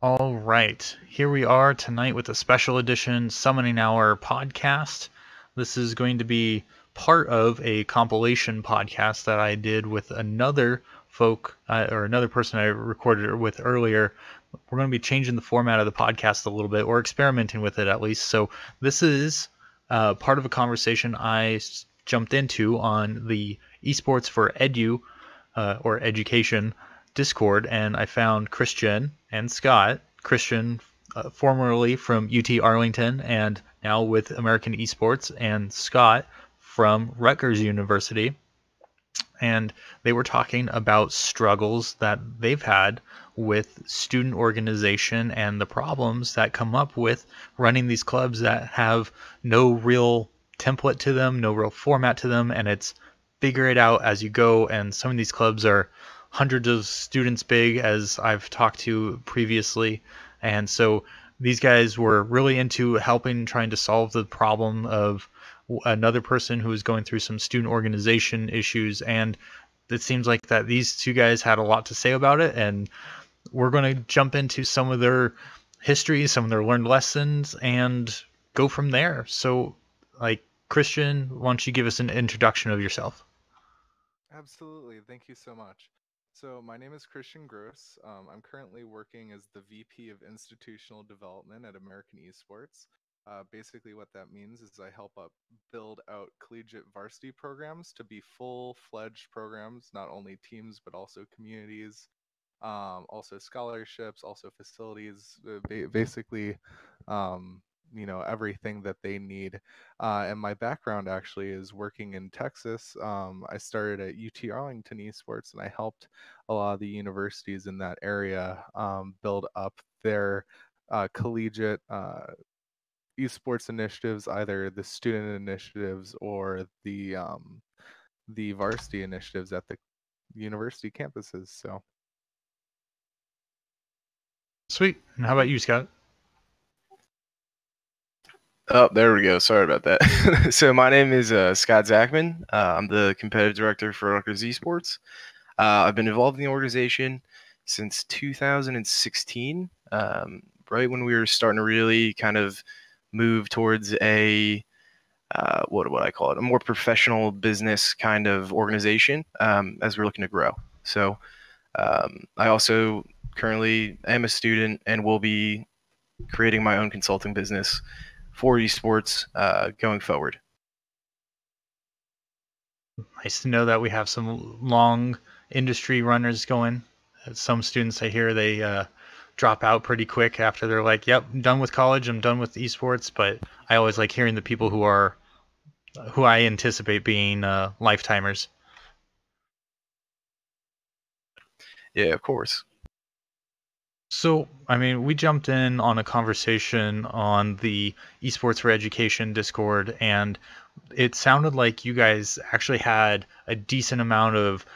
All right, here we are tonight with a special edition Summoning Hour podcast. This is going to be part of a compilation podcast that I did with another or another person I recorded it with earlier. We're going to be changing the format of the podcast a little bit, or experimenting with it at least. So this is part of a conversation I jumped into on the Esports for Edu or education Discord, and I found Christian and Scott. Christian, formerly from UT Arlington and now with American Esports, and Scott from Rutgers University. And they were talking about struggles that they've had with student organization and the problems that come up with running these clubs that have no real template to them, no real format to them, and it's figure it out as you go. And some of these clubs are hundreds of students big, as I've talked to previously. And so these guys were really into helping, trying to solve the problem of another person who was going through some student organization issues. And it seems like that these two guys had a lot to say about it. And we're going to jump into some of their history, some of their learned lessons, and go from there. So, like, Christian, why don't you give us an introduction of yourself? Absolutely. Thank you so much. So, my name is Christian Gross. I'm currently working as the VP of Institutional Development at American Esports. Basically, what that means is I help up build out collegiate varsity programs to be full-fledged programs, not only teams, but also communities, also scholarships, also facilities, basically, um, everything that they need. And my background actually is working in Texas. I started at UT Arlington Esports, and I helped a lot of the universities in that area build up their collegiate esports initiatives, either the student initiatives or the varsity initiatives at the university campuses. So Sweet. And how about you, Scott? Oh, there we go. Sorry about that. So my name is Scott Zachman. I'm the competitive director for Rutgers Esports. I've been involved in the organization since 2016, right when we were starting to really kind of move towards a what would I call it? A more professional business kind of organization as we're looking to grow. So I also currently am a student and will be creating my own consulting business for esports going forward. Nice to know that we have some long industry runners going. Some students I hear they drop out pretty quick after they're like, "Yep, I'm done with college. I'm done with esports." But I always like hearing the people who I anticipate being lifetimers. Yeah, of course. So, I mean, we jumped in on a conversation on the Esports for Education Discord, and it sounded like you guys actually had a decent amount of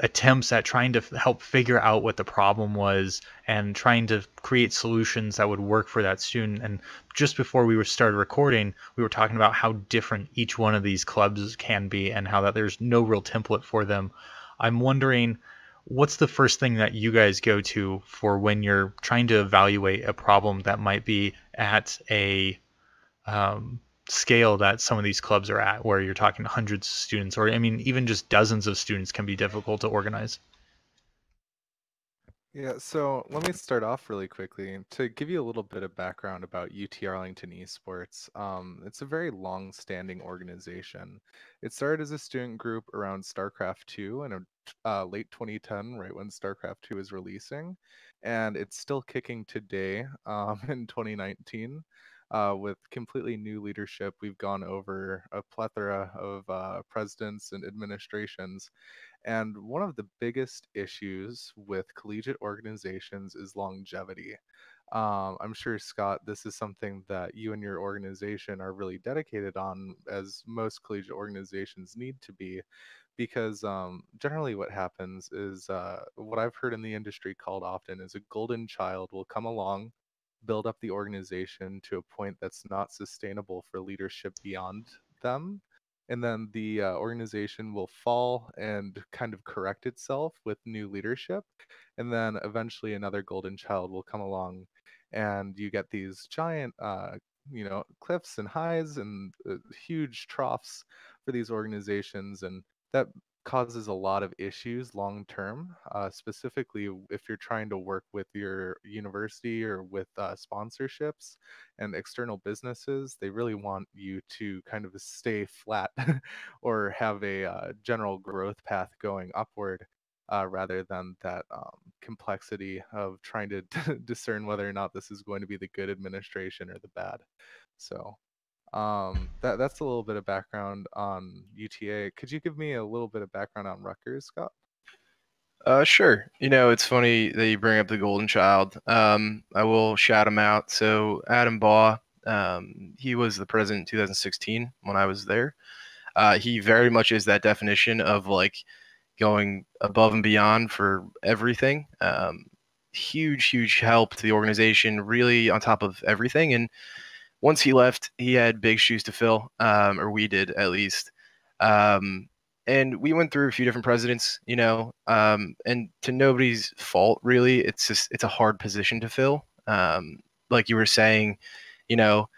attempts at trying to help figure out what the problem was and trying to create solutions that would work for that student. And just before we were started recording, we were talking about how different each one of these clubs can be and how that there's no real template for them. I'm wondering, what's the first thing that you guys go to for when you're trying to evaluate a problem that might be at a scale that some of these clubs are at, where you're talking hundreds of students, or I mean, even just dozens of students can be difficult to organize? yeah, so let me start off really quickly to give you a little bit of background about UT Arlington Esports. It's a very long-standing organization. It started as a student group around StarCraft 2 in late 2010, right when StarCraft 2 was releasing, and it's still kicking today in 2019. With completely new leadership, we've gone over a plethora of presidents and administrations, and one of the biggest issues with collegiate organizations is longevity. I'm sure, Scott, this is something that you and your organization are really dedicated on, as most collegiate organizations need to be, because generally what happens is what I've heard in the industry called often is a golden child will come along, build up the organization to a point that's not sustainable for leadership beyond them, and then the organization will fall and kind of correct itself with new leadership, and then eventually another golden child will come along, and you get these giant cliffs and highs and huge troughs for these organizations, and that causes a lot of issues long term, specifically if you're trying to work with your university or with sponsorships and external businesses. They really want you to kind of stay flat or have a general growth path going upward, rather than that complexity of trying to discern whether or not this is going to be the good administration or the bad. So that's a little bit of background on UTA. Could you give me a little bit of background on Rutgers, Scott? Sure. It's funny that you bring up the Golden Child. I will shout him out. So Adam Baugh, he was the president in 2016 when I was there. He very much is that definition of like going above and beyond for everything. Huge, huge help to the organization, really on top of everything. And once he left, he had big shoes to fill, or we did at least. Um, and we went through a few different presidents, and to nobody's fault, really. It's a hard position to fill. Like you were saying, you know,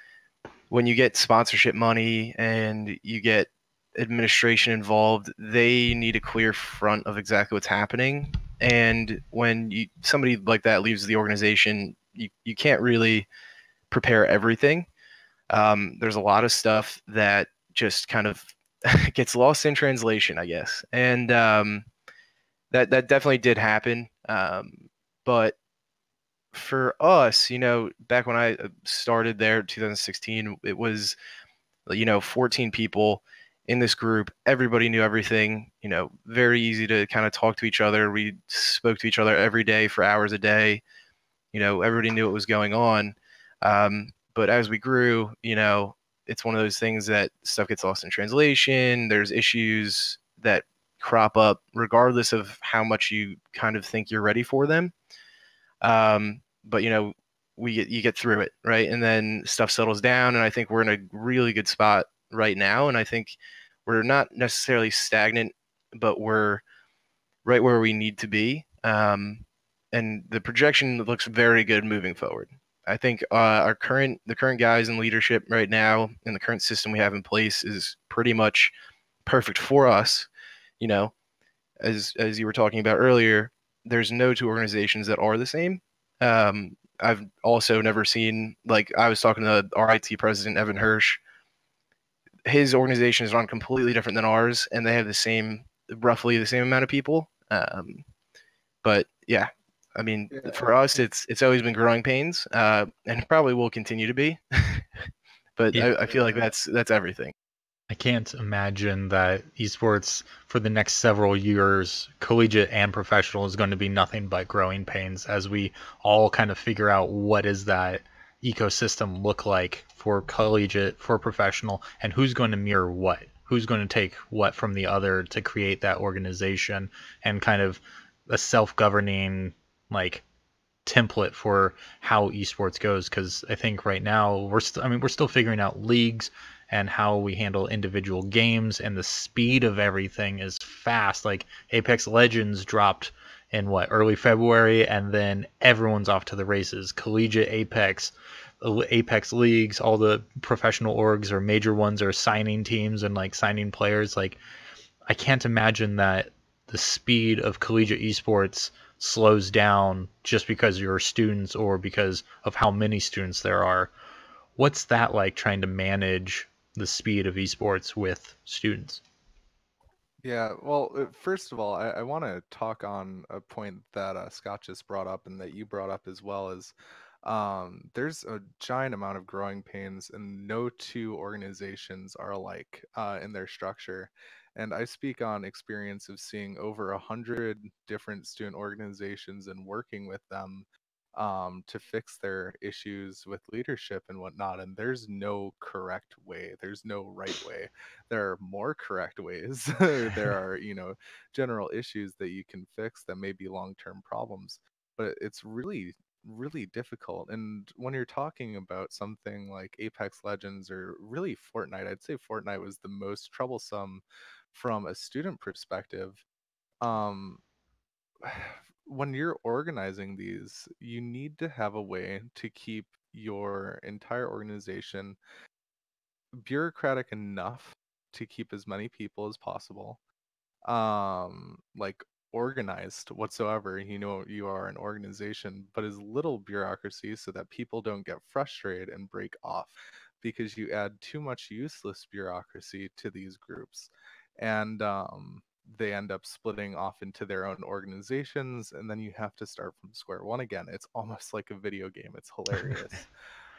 when you get sponsorship money and you get administration involved, they need a clear front of exactly what's happening. And when somebody like that leaves the organization, you can't really prepare everything. There's a lot of stuff that just kind of gets lost in translation, I guess. And that definitely did happen. But for us, back when I started there in 2016, it was, 14 people in this group. Everybody knew everything, very easy to kind of talk to each other. We spoke to each other every day for hours a day. Everybody knew what was going on. But as we grew, it's one of those things that stuff gets lost in translation. There's issues that crop up regardless of how much you kind of think you're ready for them. But you get through it, right? And then stuff settles down, and I think we're in a really good spot right now. And I think we're not necessarily stagnant, but we're right where we need to be. And the projection looks very good moving forward. I think the current guys in leadership right now and the current system we have in place is pretty much perfect for us. As you were talking about earlier, there's no two organizations that are the same. I've also never seen, like, I was talking to our IT president, Evan Hirsch. His organization is run completely different than ours, and they have roughly the same amount of people. But yeah, I mean, for us, it's always been growing pains, and probably will continue to be. But Yeah. I feel like that's everything. I can't imagine that esports for the next several years, collegiate and professional, is going to be nothing but growing pains as we all kind of figure out what does that ecosystem look like for collegiate, for professional, and who's going to mirror what, who's going to take what from the other to create that organization and kind of a self-governing like template for how esports goes. Because I think right now we're still figuring out leagues and how we handle individual games, and the speed of everything is fast. Like Apex Legends dropped in early February, and then everyone's off to the races. Collegiate Apex leagues, all the professional orgs or major ones are signing teams and like signing players. Like I can't imagine that the speed of collegiate esports slows down just because you're students or because of how many students there are. What's that like, trying to manage the speed of esports with students? Yeah, well, first of all, I want to talk on a point that Scott just brought up and that you brought up as well. Is there's a giant amount of growing pains, and no two organizations are alike in their structure. And I speak on experience of seeing over 100 different student organizations and working with them to fix their issues with leadership and whatnot. And there's no correct way. There's no right way. There are more correct ways. There are, general issues that you can fix that may be long-term problems. But it's really really difficult. And when you're talking about something like Apex Legends or really Fortnite, I'd say Fortnite was the most troublesome from a student perspective. Um, when you're organizing these, you need to have a way to keep your entire organization bureaucratic enough to keep as many people as possible, like organized whatsoever. You know, you are an organization, but as little bureaucracy so that people don't get frustrated and break off, because you add too much useless bureaucracy to these groups, and they end up splitting off into their own organizations, and then you have to start from square one again. It's almost like a video game. It's hilarious.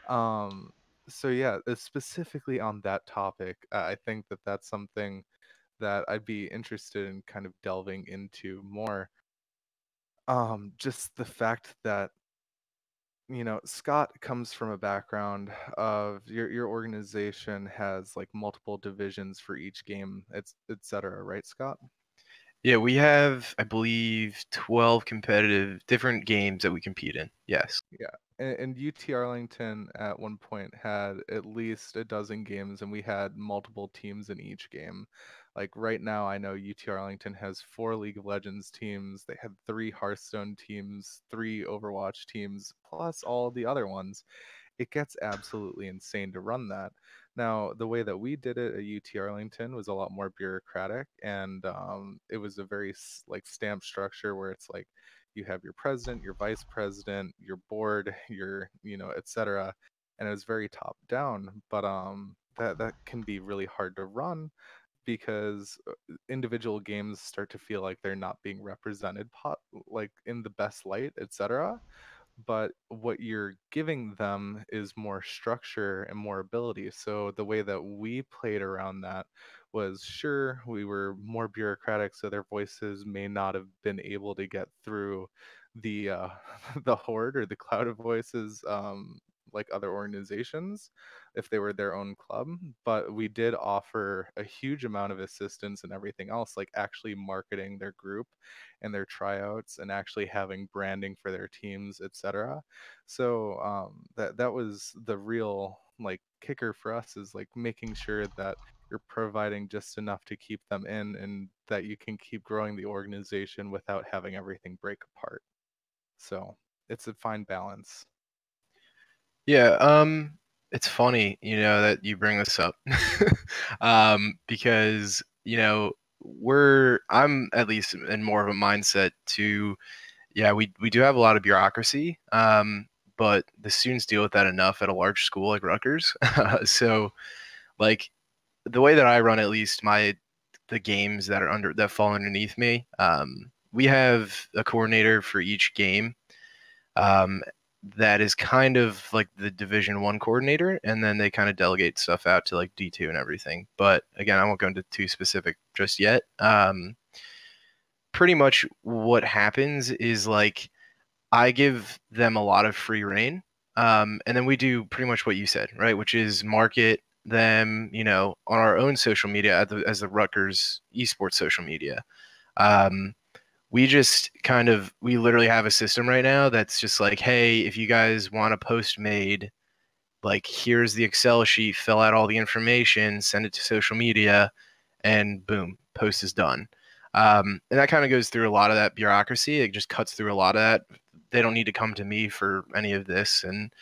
um so yeah, specifically on that topic, I think that that's something that I'd be interested in kind of delving into more. Just the fact that, Scott comes from a background of your organization has like multiple divisions for each game, et cetera, right, Scott? Yeah, we have, I believe, 12 competitive different games that we compete in. Yes. Yeah. And UT Arlington at one point had at least a dozen games, and we had multiple teams in each game. Like right now, I know UT Arlington has 4 League of Legends teams. They had 3 Hearthstone teams, 3 Overwatch teams, plus all the other ones. It gets absolutely insane to run that. Now, the way that we did it at UT Arlington was a lot more bureaucratic, and it was a very like stamp structure where it's like you have your president, your vice president, your board, your etc. And it was very top down, but that can be really hard to run because individual games start to feel like they're not being represented like in the best light, etc. But what you're giving them is more structure and more ability. So the way that we played around that was, sure, we were more bureaucratic, so their voices may not have been able to get through the the horde or the cloud of voices, like other organizations if they were their own club. But we did offer a huge amount of assistance and everything else, like actually marketing their group and their tryouts and actually having branding for their teams, etc. So that was the real like kicker for us, is like making sure that you're providing just enough to keep them in, and that you can keep growing the organization without having everything break apart. So it's a fine balance. Yeah, it's funny, that you bring this up. Because, I'm at least in more of a mindset to, yeah, we do have a lot of bureaucracy, but the students deal with that enough at a large school like Rutgers. So, like, the way that I run, at least the games that fall underneath me, we have a coordinator for each game. Um, that is kind of like the Division 1 coordinator, and then they kind of delegate stuff out to like D2 and everything. But again, I won't go into too specific just yet. Pretty much what happens is like I give them a lot of free reign, and then we do pretty much what you said, right? Which is market them, on our own social media as the Rutgers esports social media. Um, we literally have a system right now that's just like, hey, if you guys want a post made, like here's the Excel sheet, fill out all the information, send it to social media, and boom, post is done. And that kind of goes through a lot of that bureaucracy. It just cuts through a lot of that. They don't need to come to me for any of this, and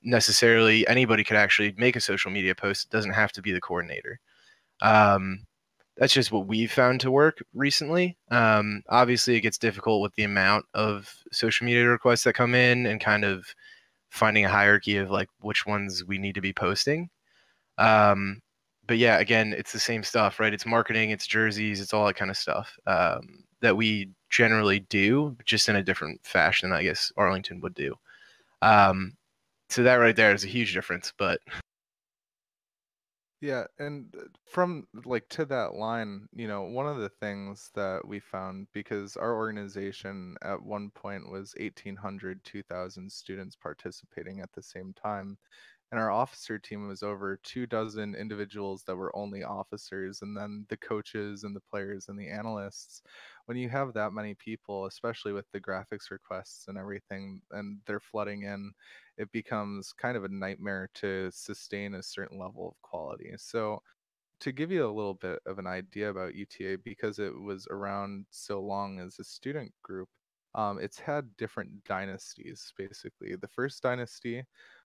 necessarily anybody could actually make a social media post. It doesn't have to be the coordinator. Um, that's just what we've found to work recently. Obviously, it gets difficult with the amount of social media requests that come in and kind of finding a hierarchy of like which ones we need to be posting. Um, but yeah, again, it's the same stuff, right? It's marketing, it's jerseys, it's all that kind of stuff that we generally do, just in a different fashion, I guess Arlington would do. Um, so that right there is a huge difference. But Yeah, and from like to that line, one of the things that we found, because our organization at one point was 1,800, 2,000 students participating at the same time, and our officer team was over 24 individuals that were only officers, and then the coaches and the players and the analysts. When you have that many people, especially with the graphics requests and everything, and they're flooding in, it becomes kind of a nightmare to sustain a certain level of quality. So to give you a little bit of an idea about UTA, because it was around so long as a student group, it's had different dynasties, basically. The first dynasty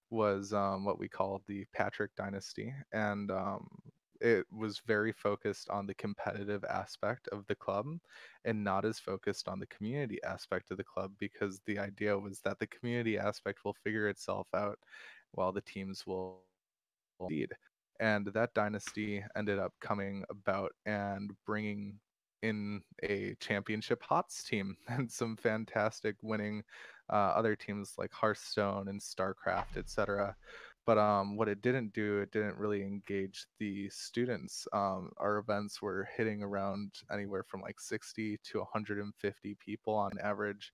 was what we call the Patrick Dynasty, and it was very focused on the competitive aspect of the club and not as focused on the community aspect of the club, because the idea was that the community aspect will figure itself out while the teams will lead. And that dynasty ended up coming about and bringing in a championship HOTS team and some fantastic winning other teams like Hearthstone and StarCraft, etc. But what it didn't do, it didn't really engage the students. Our events were hitting around anywhere from like 60 to 150 people on average.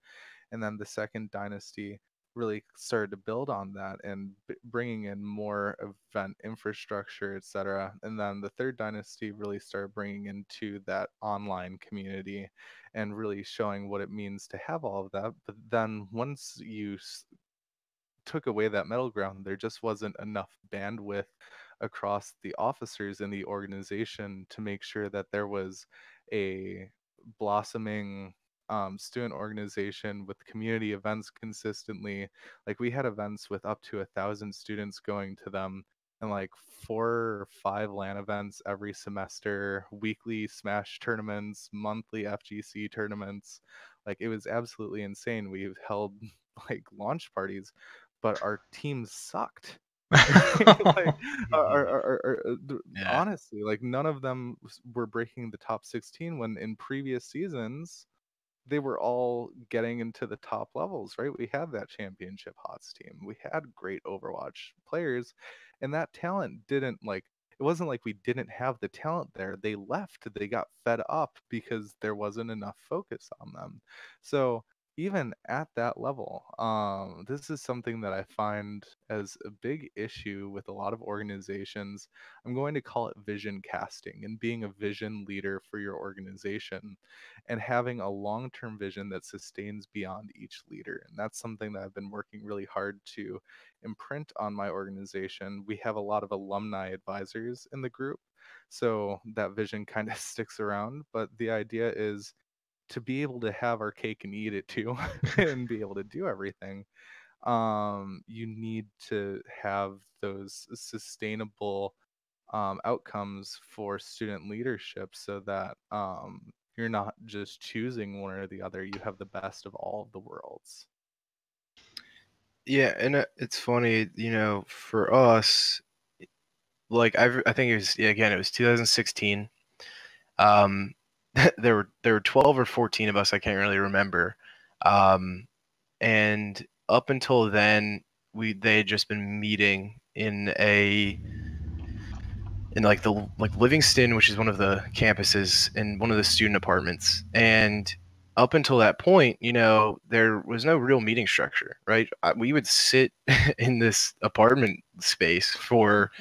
And then the second dynasty really started to build on that and bringing in more event infrastructure, etc. And then the third dynasty really started bringing into that online community and really showing what it means to have all of that. But then once you took away that middle ground, there just wasn't enough bandwidth across the officers in the organization to make sure that there was a blossoming student organization with community events consistently. Like we had events with up to 1,000 students going to them, and like 4 or 5 LAN events every semester, weekly Smash tournaments, monthly FGC tournaments. Like it was absolutely insane. We've held like launch parties, but our team sucked. Like, Yeah. honestly, like none of them were breaking the top 16 when in previous seasons they were all getting into the top levels, right? We had that championship HOTS team. We had great Overwatch players, and that talent didn't like. It wasn't like we didn't have the talent there. They left. They got fed up because there wasn't enough focus on them. So even at that level, this is something that I find as a big issue with a lot of organizations. I'm going to call it vision casting and being a vision leader for your organization and having a long-term vision that sustains beyond each leader. And that's something that I've been working really hard to imprint on my organization. We have a lot of alumni advisors in the group, so that vision kind of sticks around. But the idea is to be able to have our cake and eat it too and be able to do everything. You need to have those sustainable outcomes for student leadership so that you're not just choosing one or the other. You have the best of all of the worlds. Yeah, and it's funny, for us, like I think it was, yeah, again, it was 2016. Um, there were 12 or 14 of us, I can't really remember. Um, and up until then, they had just been meeting in like Livingston, which is one of the campuses, in one of the student apartments. And up until that point, there was no real meeting structure, right? We would sit in this apartment space for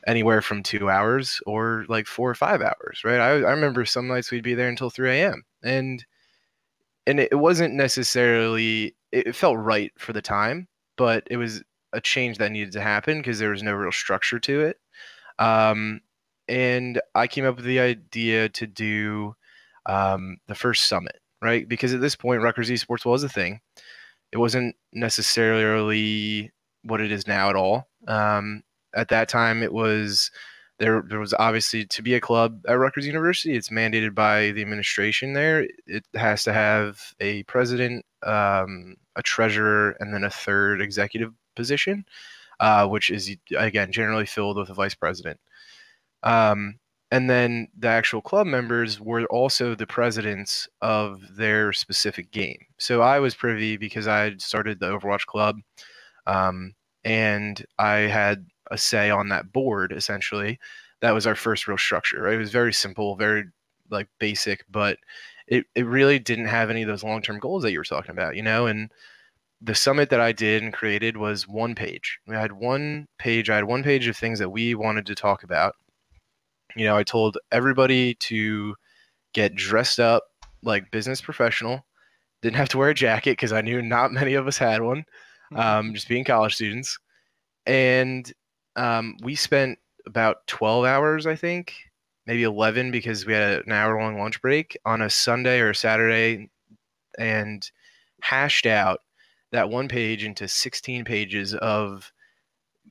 anywhere from 2 hours or like 4 or 5 hours, right? I remember some nights we'd be there until 3 a.m. And it wasn't necessarily, it felt right for the time, but it was a change that needed to happen because there was no real structure to it. Um, and I came up with the idea to do the first summit, right? Because at this point, Rutgers Esports was a thing. It wasn't necessarily what it is now at all. At that time, it was there was obviously, to be a club at Rutgers University, it's mandated by the administration there. It has to have a president, a treasurer, and then a third executive position, which is, again, generally filled with a vice president. And then the actual club members were also the presidents of their specific game. So I was privy because I had started the Overwatch club, and I had a say on that board, essentially. That was our first real structure, right? It was very simple, very like basic, but it really didn't have any of those long-term goals that you were talking about, and the summit that I did and created was one page. I had one page. I had one page of things that we wanted to talk about. I told everybody to get dressed up like business professional. Didn't have to wear a jacket because I knew not many of us had one, just being college students. And we spent about 12 hours, I think, maybe 11 because we had an hour-long lunch break on a Sunday or a Saturday, and hashed out that one page into 16 pages of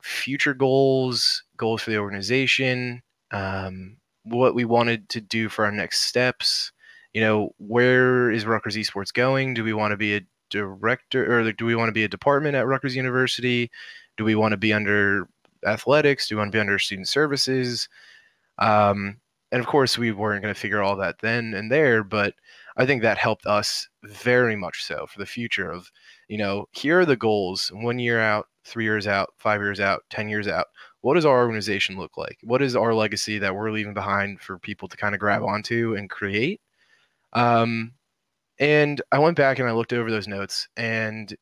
future goals, goals for the organization, what we wanted to do for our next steps. Where is Rutgers Esports going? Do we want to be a director, or do we want to be a department at Rutgers University? Do we want to be under athletics? Do we want to be under student services? And of course, we weren't going to figure all that then and there, but I think that helped us very much so for the future of, here are the goals 1 year out, 3 years out, 5 years out, 10 years out. What does our organization look like? What is our legacy that we're leaving behind for people to kind of grab onto and create? And I went back and I looked over those notes, and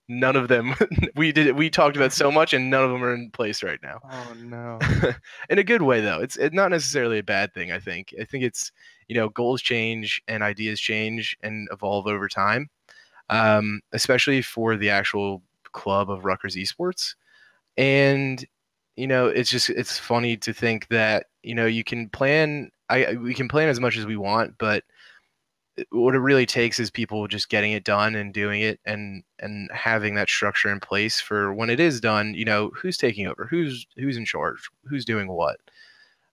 none of them we talked about so much, and none of them are in place right now. Oh no. In a good way though. It's not necessarily a bad thing. I think it's, goals change and ideas change and evolve over time, especially for the actual club of Rutgers Esports. And it's funny to think that you can plan. We can plan as much as we want, but what it really takes is people just getting it done and doing it, and having that structure in place for when it is done. Who's taking over, who's in charge, who's doing what.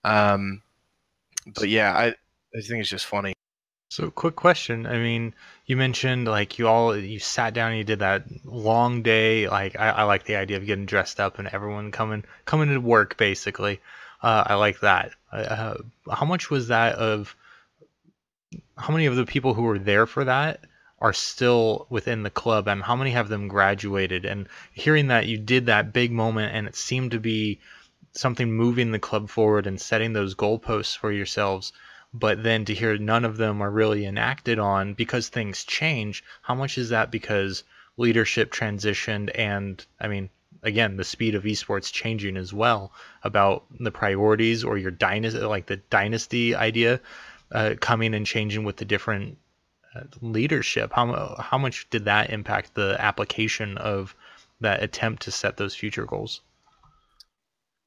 But yeah, I think it's just funny. So, quick question. I mean, you mentioned like you sat down and you did that long day. Like, I like the idea of getting dressed up and everyone coming to work basically. I like that. How much was that of? How many of the people who were there for that are still within the club, and how many have them graduated? And hearing that you did that big moment, and it seemed to be something moving the club forward and setting those goalposts for yourselves, but then to hear none of them are really enacted on because things change, how much is that because leadership transitioned? And I mean, again, the speed of esports changing as well, about the priorities or your dynasty, like the dynasty idea, coming and changing with the different leadership. How much did that impact the application of that attempt to set those future goals?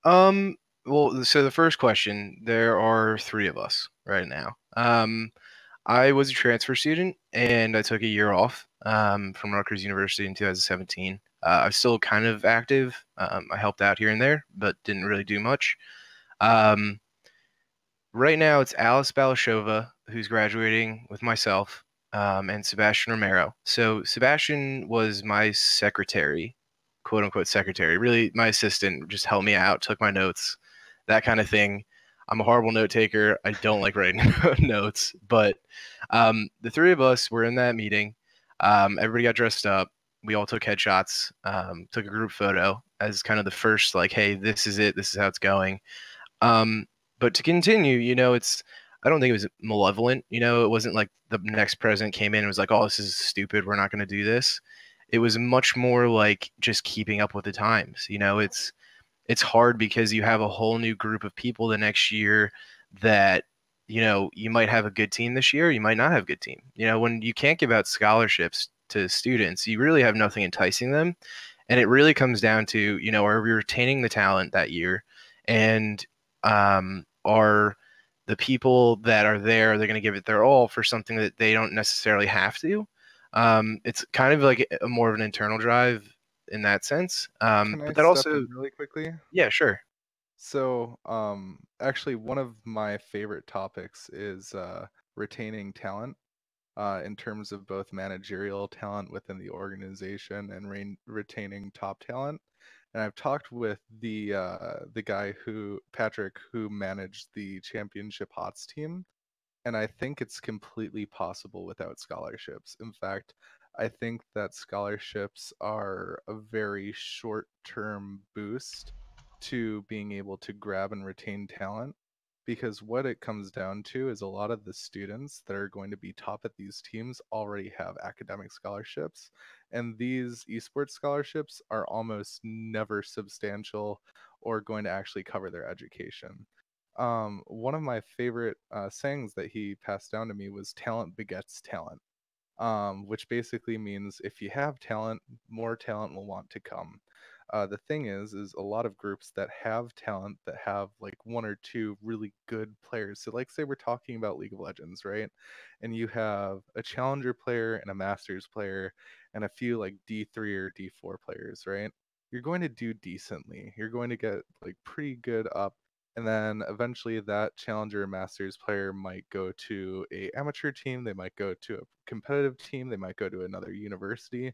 Well, so the first question, there are three of us right now. I was a transfer student and I took a year off from Rutgers University in 2017. I'm still kind of active. I helped out here and there, but didn't really do much. Um, right now, it's Alice Balashova who's graduating with myself, and Sebastian Romero. So Sebastian was my secretary, quote unquote secretary, really my assistant, just helped me out, took my notes, that kind of thing. I'm a horrible note taker. I don't like writing notes, but the three of us were in that meeting. Everybody got dressed up. We all took headshots, took a group photo as kind of the first, like, hey, this is it. This is how it's going. But to continue, I don't think it was malevolent. It wasn't like the next president came in and was like, oh, this is stupid. We're not going to do this. It was much more like just keeping up with the times. It's hard because you have a whole new group of people the next year that, you might have a good team this year, you might not have a good team. When you can't give out scholarships to students, you really have nothing enticing them. And it really comes down to, are we retaining the talent that year? And are the people that are there, they're going to give it their all for something that they don't necessarily have to? It's kind of like a more of an internal drive in that sense. Can I But that step also, in really quickly? yeah, sure. So, actually, one of my favorite topics is retaining talent, in terms of both managerial talent within the organization and retaining top talent. And I've talked with the guy Patrick, who managed the championship HOTS team, and I think it's completely possible without scholarships. In fact, I think that scholarships are a very short-term boost to being able to grab and retain talent. because what it comes down to is a lot of the students that are going to be top at these teams already have academic scholarships, and these esports scholarships are almost never substantial or going to actually cover their education. One of my favorite sayings that he passed down to me was talent begets talent, which basically means if you have talent, more talent will want to come. The thing is a lot of groups that have talent that have like one or two really good players. So, like, say we're talking about League of Legends, right? And you have a challenger player and a masters player and a few like D3 or D4 players, right? You're going to do decently. You're going to get like pretty good up, and then eventually that challenger or masters player might go to a amateur team, they might go to a competitive team, they might go to another university.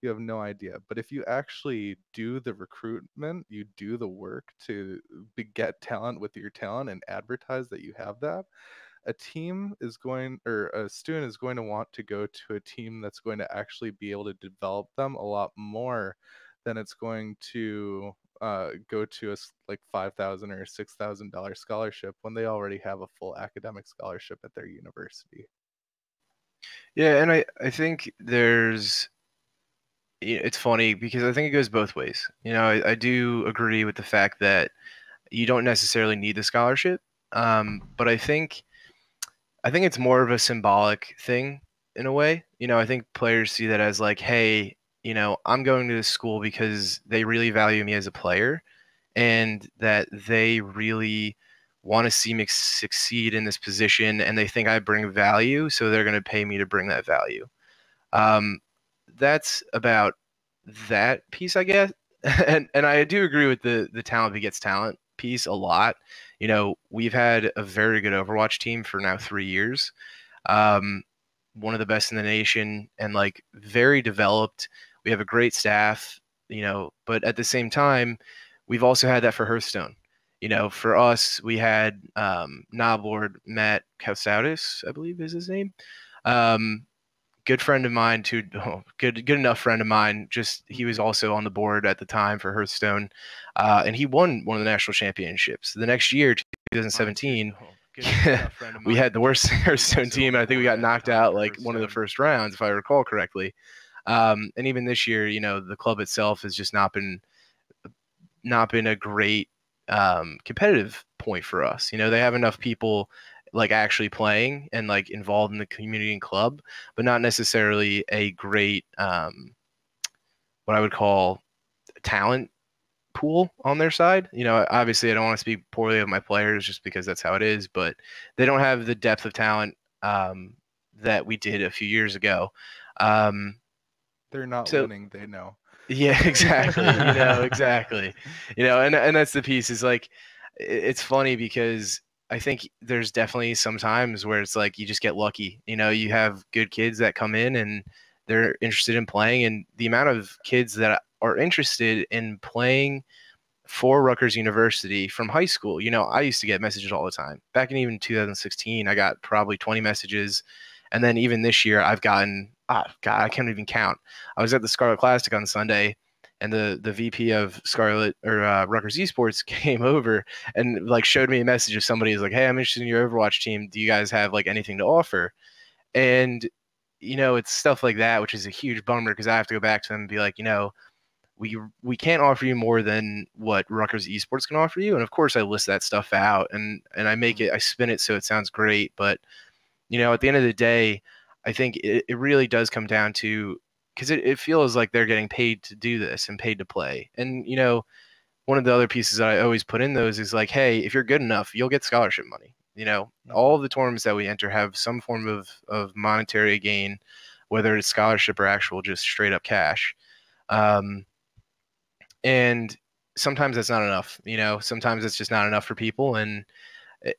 You have no idea. But if you actually do the recruitment, you do the work to beget talent with your talent and advertise that you have that, a team is going, or a student is going to want to go to a team that's going to actually be able to develop them a lot more than it's going to go to like $5,000 or $6,000 scholarship when they already have a full academic scholarship at their university. Yeah, and I think it's funny because I think it goes both ways. I do agree with the fact that you don't necessarily need the scholarship, but I think it's more of a symbolic thing in a way. I think players see that as like, hey, I'm going to this school because they really value me as a player and that they really want to see me succeed in this position and they think I bring value, so they're going to pay me to bring that value. Um, that's about that piece, I guess. And I do agree with the talent begets talent piece a lot. We've had a very good Overwatch team for now 3 years. Um, One of the best in the nation and like very developed. We have a great staff, but at the same time, we've also had that for Hearthstone. For us, we had Noblord Matt Kausaudis, I believe is his name. Good friend of mine too. Good enough friend of mine. Just he was also on the board at the time for Hearthstone, and he won one of the national championships. The next year, 2017, we had the worst Hearthstone team. And I think we got knocked out like one of the first rounds, if I recall correctly. And even this year, the club itself has just not been a great competitive point for us. They have enough people like actually playing and like involved in the community and club, but not necessarily a great what I would call talent pool on their side. Obviously I don't want to speak poorly of my players just because that's how it is, but they don't have the depth of talent that we did a few years ago. They're not winning, they know. Yeah, exactly. Exactly. And that's the piece is like, it's funny because I think there's definitely some times where it's like you just get lucky. You have good kids that come in and they're interested in playing, and the amount of kids that are interested in playing for Rutgers University from high school. I used to get messages all the time. Back in even 2016, I got probably 20 messages. And then even this year, I've gotten, God, I can't even count. I was at the Scarlet Classic on Sunday, and the VP of Scarlet or Rutgers Esports came over and like showed me a message of somebody who's like, "Hey, I'm interested in your Overwatch team. Do you guys have like anything to offer?" And it's stuff like that, which is a huge bummer because I have to go back to them and be like, we can't offer you more than what Rutgers Esports can offer you. And of course, I list that stuff out and I spin it so it sounds great, but at the end of the day, I think it really does come down to, because it feels like they're getting paid to do this and paid to play. And, one of the other pieces that I always put in those is like, hey, if you're good enough, you'll get scholarship money. All of the tournaments that we enter have some form of monetary gain, whether it's scholarship or actual just straight up cash. And sometimes that's not enough. Sometimes it's just not enough for people. And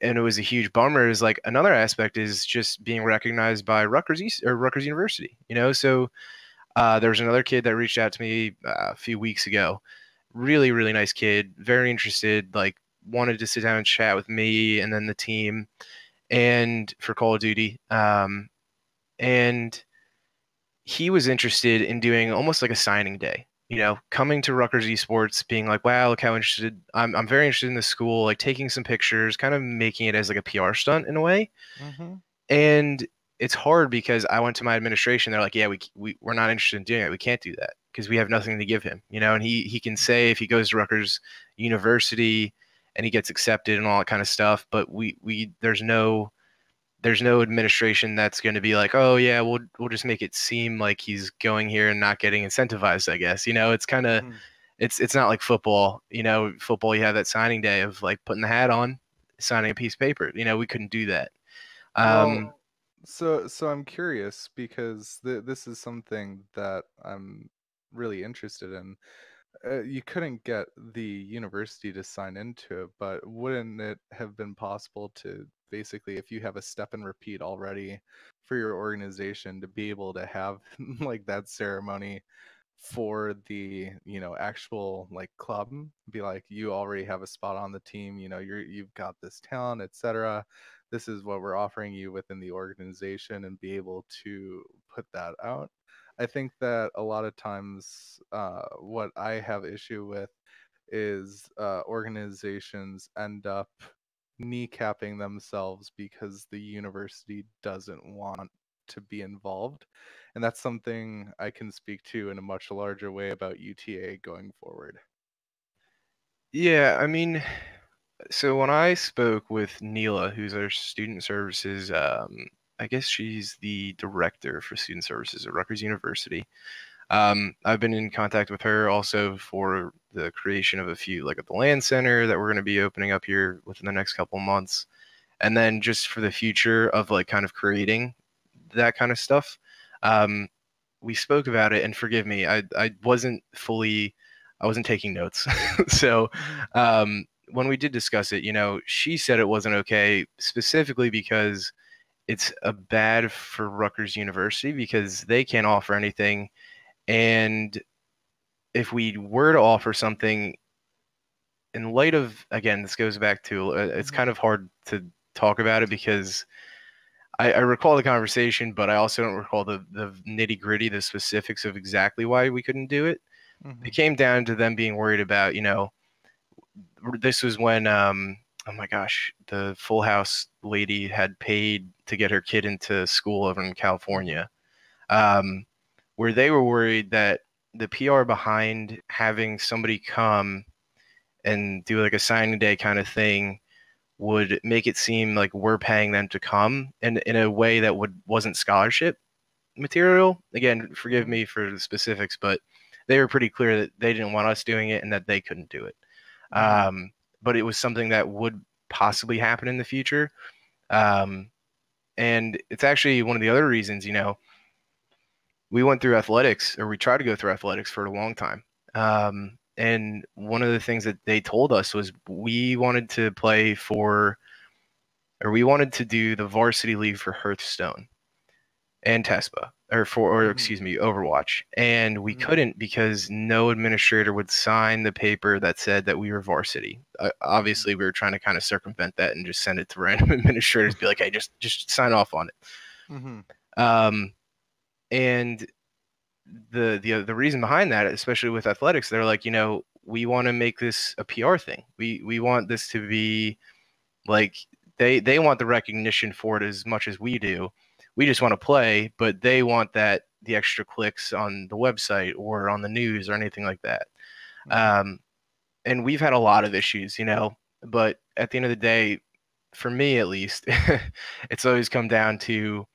it was a huge bummer. Is like another aspect is just being recognized by Rutgers University. So there was another kid that reached out to me a few weeks ago. Really, really nice kid, very interested. Like wanted to sit down and chat with me and then the team, and for Call of Duty. And he was interested in doing almost like a signing day. coming to Rutgers Esports, being like, wow, look how interested I'm very interested in this school, like taking some pictures, kind of making it as like a PR stunt in a way. Mm-hmm. And it's hard because I went to my administration. They're like, yeah, we're not interested in doing it. We can't do that because we have nothing to give him, and he can say if he goes to Rutgers University and he gets accepted and all that kind of stuff, but there's no administration that's going to be like, oh yeah, we'll just make it seem like he's going here and not getting incentivized, I guess. It's kind of Mm-hmm. it's not like football. Football, you have that signing day of like putting the hat on, signing a piece of paper. We couldn't do that. Um, Well, so I'm curious because this is something that I'm really interested in. You couldn't get the university to sign into it, but wouldn't it have been possible to basically, if you have a step and repeat already for your organization, to be able to have like that ceremony for the actual like club, be like, you already have a spot on the team, you've got this talent, etc. This is what we're offering you within the organization, and be able to put that out. I think that a lot of times, what I have issue with is organizations end up kneecapping themselves because the university doesn't want to be involved. And that's something I can speak to in a much larger way about UTA going forward. yeah, I mean, so when I spoke with Neela, who's our student services, I guess she's the director for student services at Rutgers University. I've been in contact with her also for the creation of a few, like at the Land Center that we're going to be opening up here within the next couple months. And then just for the future of like kind of creating that kind of stuff. Um, we spoke about it, and forgive me, I wasn't taking notes. So Mhm. when we did discuss it, she said it wasn't okay specifically because it's a bad for Rutgers University because they can't offer anything. And if we were to offer something in light of, again, this goes back to it's Mhm. kind of hard to talk about it because I recall the conversation, but I also don't recall the nitty gritty, the specifics of exactly why we couldn't do it. It Mhm. came down to them being worried about, this was when, oh my gosh, the Full House lady had paid to get her kid into school over in Mhm. California, um, where they were worried that the PR behind having somebody come and do like a signing day kind of thing would make it seem like we're paying them to come in a way that wasn't scholarship material. Again, forgive Mhm. me for the specifics, but they were pretty clear that they didn't want us doing it and that they couldn't do it. Mhm. But it was something that would possibly happen in the future. Um, and it's actually one of the other reasons, we went through athletics, or we tried to go through athletics for a long time. And one of the things that they told us was we wanted to play for, or we wanted to do the varsity league for Hearthstone and TESPA, or Mhm. excuse me, Overwatch. And we Mhm. couldn't because no administrator would sign the paper that said that we were varsity. Mhm. Obviously, we were trying to kind of circumvent that and just send it to random administrators, be like, hey, just sign off on Mhm. it. And the reason behind that, especially with athletics, they're like, we want to make this a PR thing. We want this to be like they want the recognition for it as much as we do. We just want to play, but they want the extra clicks on the website or on the news or anything like that. Mhm. Um, and we've had a lot of issues, but at the end of the day, for me at least, it's always come down to,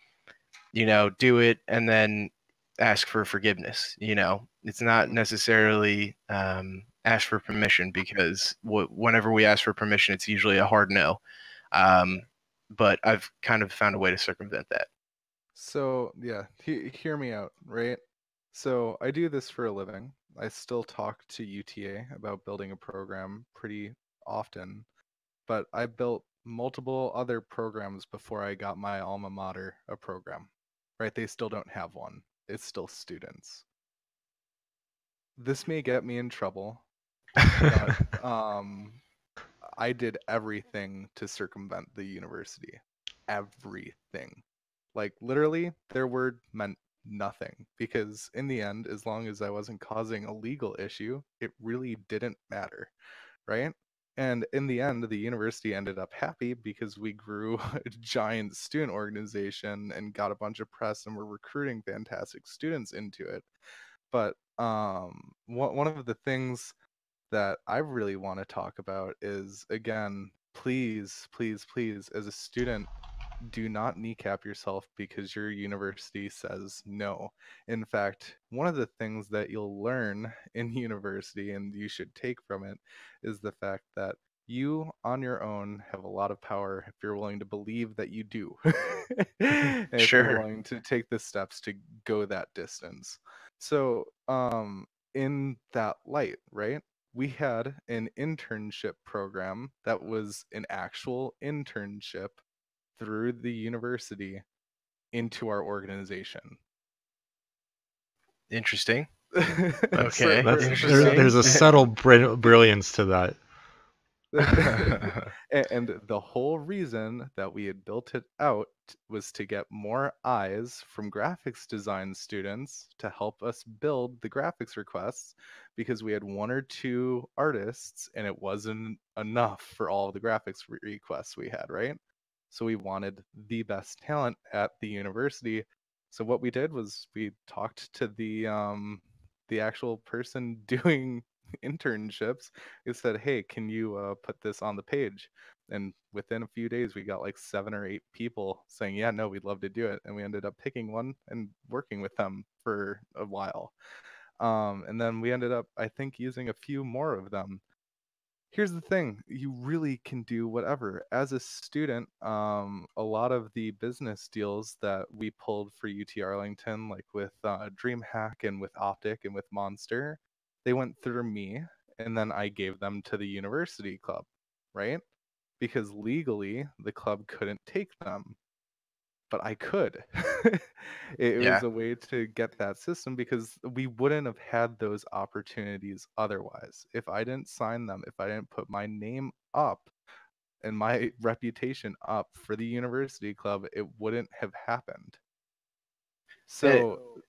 do it and then ask for forgiveness. It's not Mhm. necessarily ask for permission because whenever we ask for permission, it's usually a hard no. Yeah. Um, but I've kind of found a way to circumvent that. So, yeah, hear me out, right? So, I do this for a living. I still talk to UTA about building a program pretty often, but I built multiple other programs before I got my alma mater a program, right? They still don't have one. It's still students. This may get me in trouble, but I did everything to circumvent the university. Everything. Like literally, their word meant nothing, because in the end, as long as I wasn't causing a legal issue, it really didn't matter, right? And in the end, the university ended up happy because we grew a giant student organization and got a bunch of press and were recruiting fantastic students into it. But one of the things that I really want to talk about is, again, please, please, please, as a student, do not kneecap yourself because your university says no. In fact, one of the things that you'll learn in university and you should take from it is the fact that you on your own have a lot of power if you're willing to believe that you do. And if you're Sure. willing to take the steps to go that distance. So, in that light, right? We had an internship program that was an actual internship through the university into our organization. Interesting. So Okay. That's Interesting. there's a subtle brilliance to that. and the whole reason that we had built it out was to get more eyes from graphics design students to help us build the graphics requests, because we had one or two artists and it wasn't enough for all of the graphics requests we had, right? So we wanted the best talent at the university. So what we did was we talked to the actual person doing internships. It said, hey, can you put this on the page? And within a few days we got like 7 or 8 people saying, yeah, no, we'd love to do it. And we ended up picking one and working with them for a while. And then we ended up, I think, using a few more of them. Here's the thing, you really can do whatever. As a student, a lot of the business deals that we pulled for UT Arlington, like with DreamHack and with Optic and with Monster, they went through me, and then I gave them to the university club, right? Because legally, the club couldn't take them, but I could. It Yeah. was a way to get that system, because we wouldn't have had those opportunities otherwise. If I didn't sign them, if I didn't put my name up and my reputation up for the university club, it wouldn't have happened. So,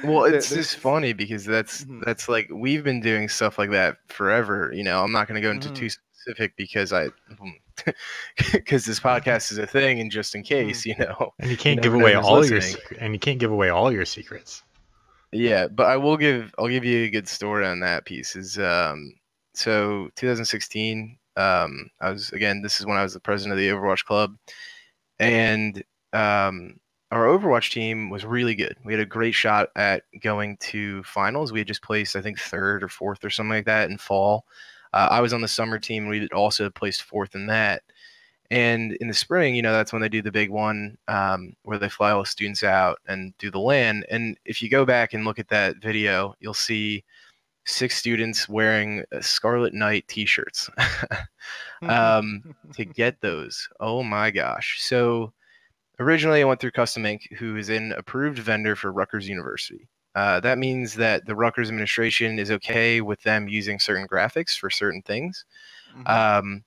Well, it's there's just funny because Mhm, that's like we've been doing stuff like that forever. I'm not going to go into too mhm, specific because because this podcast is a thing, and just in mhm. case, And you you can't give never know away who's all your listening. and you can't give away all your secrets. Yeah, but I'll give you a good story on that piece. So 2016, I was, again, this is when I was the president of the Overwatch Club, and our Overwatch team was really good. We had a great shot at going to finals. We had just placed, I think, third or fourth or something like that in fall. I was on the summer team. We had also placed fourth in that. And in the spring, that's when they do the big one, where they fly all the students out and do the LAN. And if you go back and look at that video, you'll see 6 students wearing Scarlet Knight T-shirts to get those. Oh my gosh! So originally, I went through Custom Ink, who is an approved vendor for Rutgers University. That means that the Rutgers administration is okay with them using certain graphics for certain things. Mhm, Um,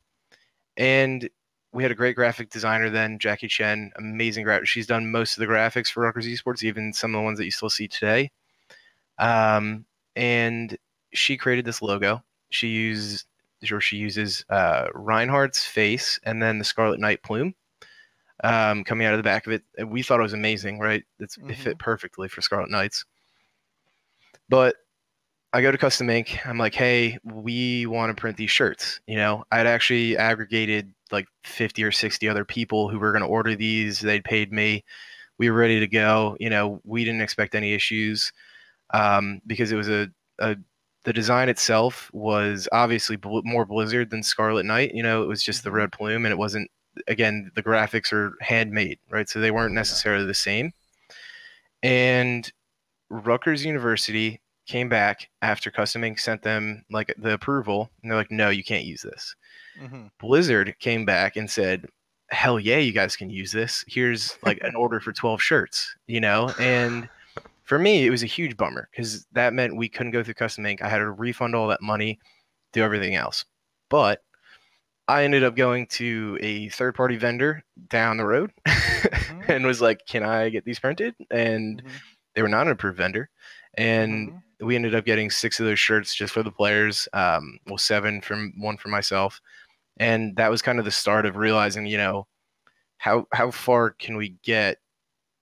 and we had a great graphic designer then, Jackie Chen, amazing graphic. She's done most of the graphics for Rutgers Esports, even some of the ones that you still see today. And she created this logo. She uses Reinhardt's face and then the Scarlet Knight plume coming out of the back of it. And we thought it was amazing, right? It fit mhm, perfectly for Scarlet Knights. But I go to Custom Ink. I'm like, hey, we want to print these shirts. I'd actually aggregated like 50 or 60 other people who were going to order these. They'd paid me. We were ready to go. We didn't expect any issues because it was the design itself was obviously more Blizzard than Scarlet Knight. It was just the mhm. red plume, and it wasn't. Again, the graphics are handmade, right? So they weren't Yeah. necessarily the same. And Rutgers University came back after Custom Ink sent them like the approval, and they're like, no, you can't use this. Mhm. Blizzard came back and said, hell yeah, you guys can use this. Here's like an order for 12 shirts, and for me, it was a huge bummer because that meant we couldn't go through Custom Ink. I had to refund all that money, do everything else. But I ended up going to a third-party vendor down the road and was like, "Can I get these printed?" And Mm-hmm. they were not an approved vendor, and Mm-hmm. we ended up getting 6 of those shirts just for the players. Well, 7 from one for myself, and that was kind of the start of realizing, how far can we get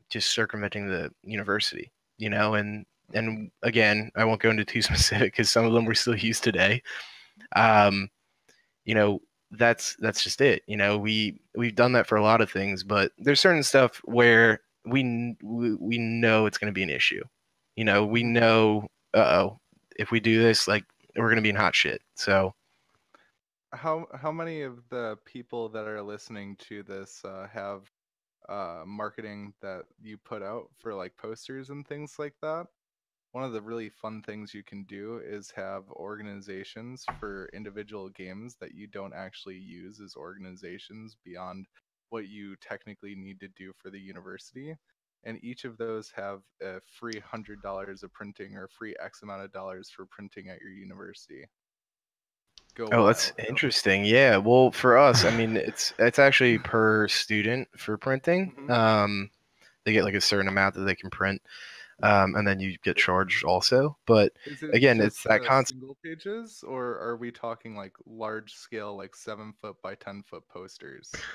just circumventing the university, and again, I won't go into too specific because some of them we still use today. Um, you know, that's just it. We've done that for a lot of things, but there's certain stuff where we know it's going to be an issue. We Mm-hmm. know, uh-oh, if we do this, like, we're going to be in hot shit. So, How many of the people that are listening to this have marketing that you put out for like posters and things like that? One of the really fun things you can do is have organizations for individual games that you don't actually use as organizations beyond what you technically need to do for the university. And each of those have a free $100 of printing or free X amount of dollars for printing at your university. Go oh, that's wild. interesting. Yeah. Well, for us, I mean, it's actually per student for printing. Hmm. They get like a certain amount that they can print, and then you get charged also. But Is it again, it's just that the concept. single pages, or are we talking like large scale, like 7 foot by 10 foot posters?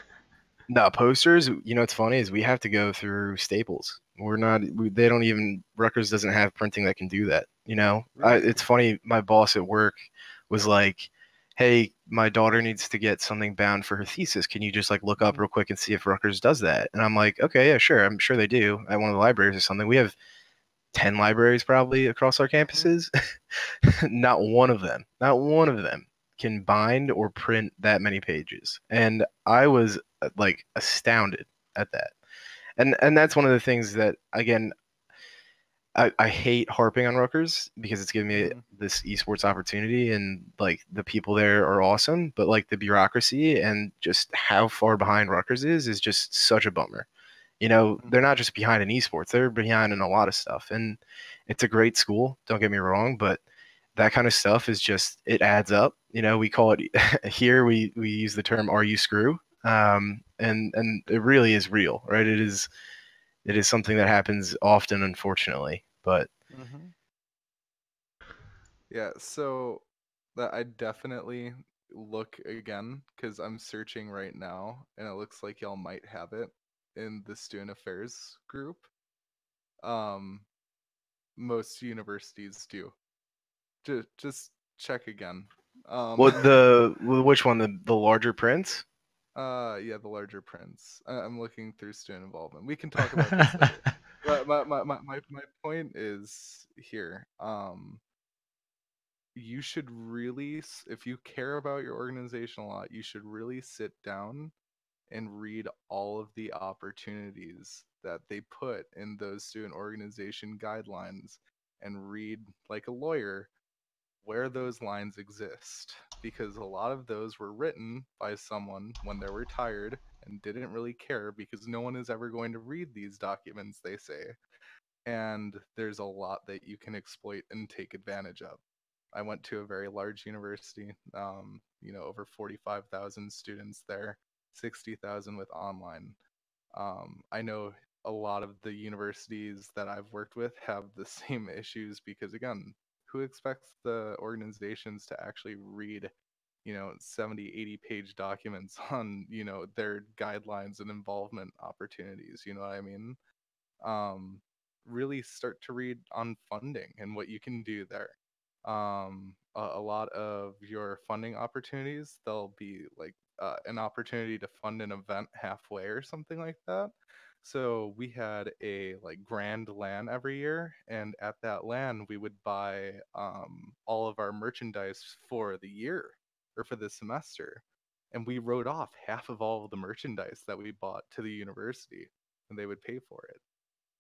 No, posters, it's funny is we have to go through Staples. They don't even, Rutgers doesn't have printing that can do that. Really? It's funny. My boss at work was like, "Hey, my daughter needs to get something bound for her thesis. Can you just like look up Mhm. real quick and see if Rutgers does that?" And I'm like, "Okay, yeah, sure. I'm sure they do at one of the libraries or something." We have 10 libraries probably across our Mhm. campuses. Not one of them can bind or print that many pages. And I was like astounded at that. And that's one of the things that, again, I hate harping on Rutgers because it's given me Mhm. this esports opportunity, and like the people there are awesome, but like the bureaucracy and just how far behind Rutgers is just such a bummer. They're Mhm. not just behind in esports, they're behind in a lot of stuff. And it's a great school, don't get me wrong, but that kind of stuff is just, it adds up. We call it here, we use the term "are you screw?" And it really is real, right? It is something that happens often, unfortunately. But Mhm. Yeah, so that I definitely look again because I'm searching right now and it looks like y'all might have it in the student affairs group. Um, most universities do. Just check again. Um, which one, the larger prints? yeah, the larger prints. I'm looking through student involvement. We can talk about this later. But my point is here. You should really, if you care about your organization a lot, you should really sit down and read all of the opportunities that they put in those student organization guidelines and read like a lawyer where those lines exist, because a lot of those were written by someone when they were retired and didn't really care because no one is ever going to read these documents, they say. And there's a lot that you can exploit and take advantage of. I went to a very large university, over 45,000 students there, 60,000 with online. I know a lot of the universities that I've worked with have the same issues because, again, who expects the organizations to actually read, 70, 80 page documents on, their guidelines and involvement opportunities? You know what I mean? um, Really start to read on funding and what you can do there. A lot of your funding opportunities, there'll be like an opportunity to fund an event halfway or something like that. So we had a like grand LAN every year, and at that LAN we would buy all of our merchandise for the year or for the semester, and we wrote off half of all of the merchandise that we bought to the university, and they would pay for it.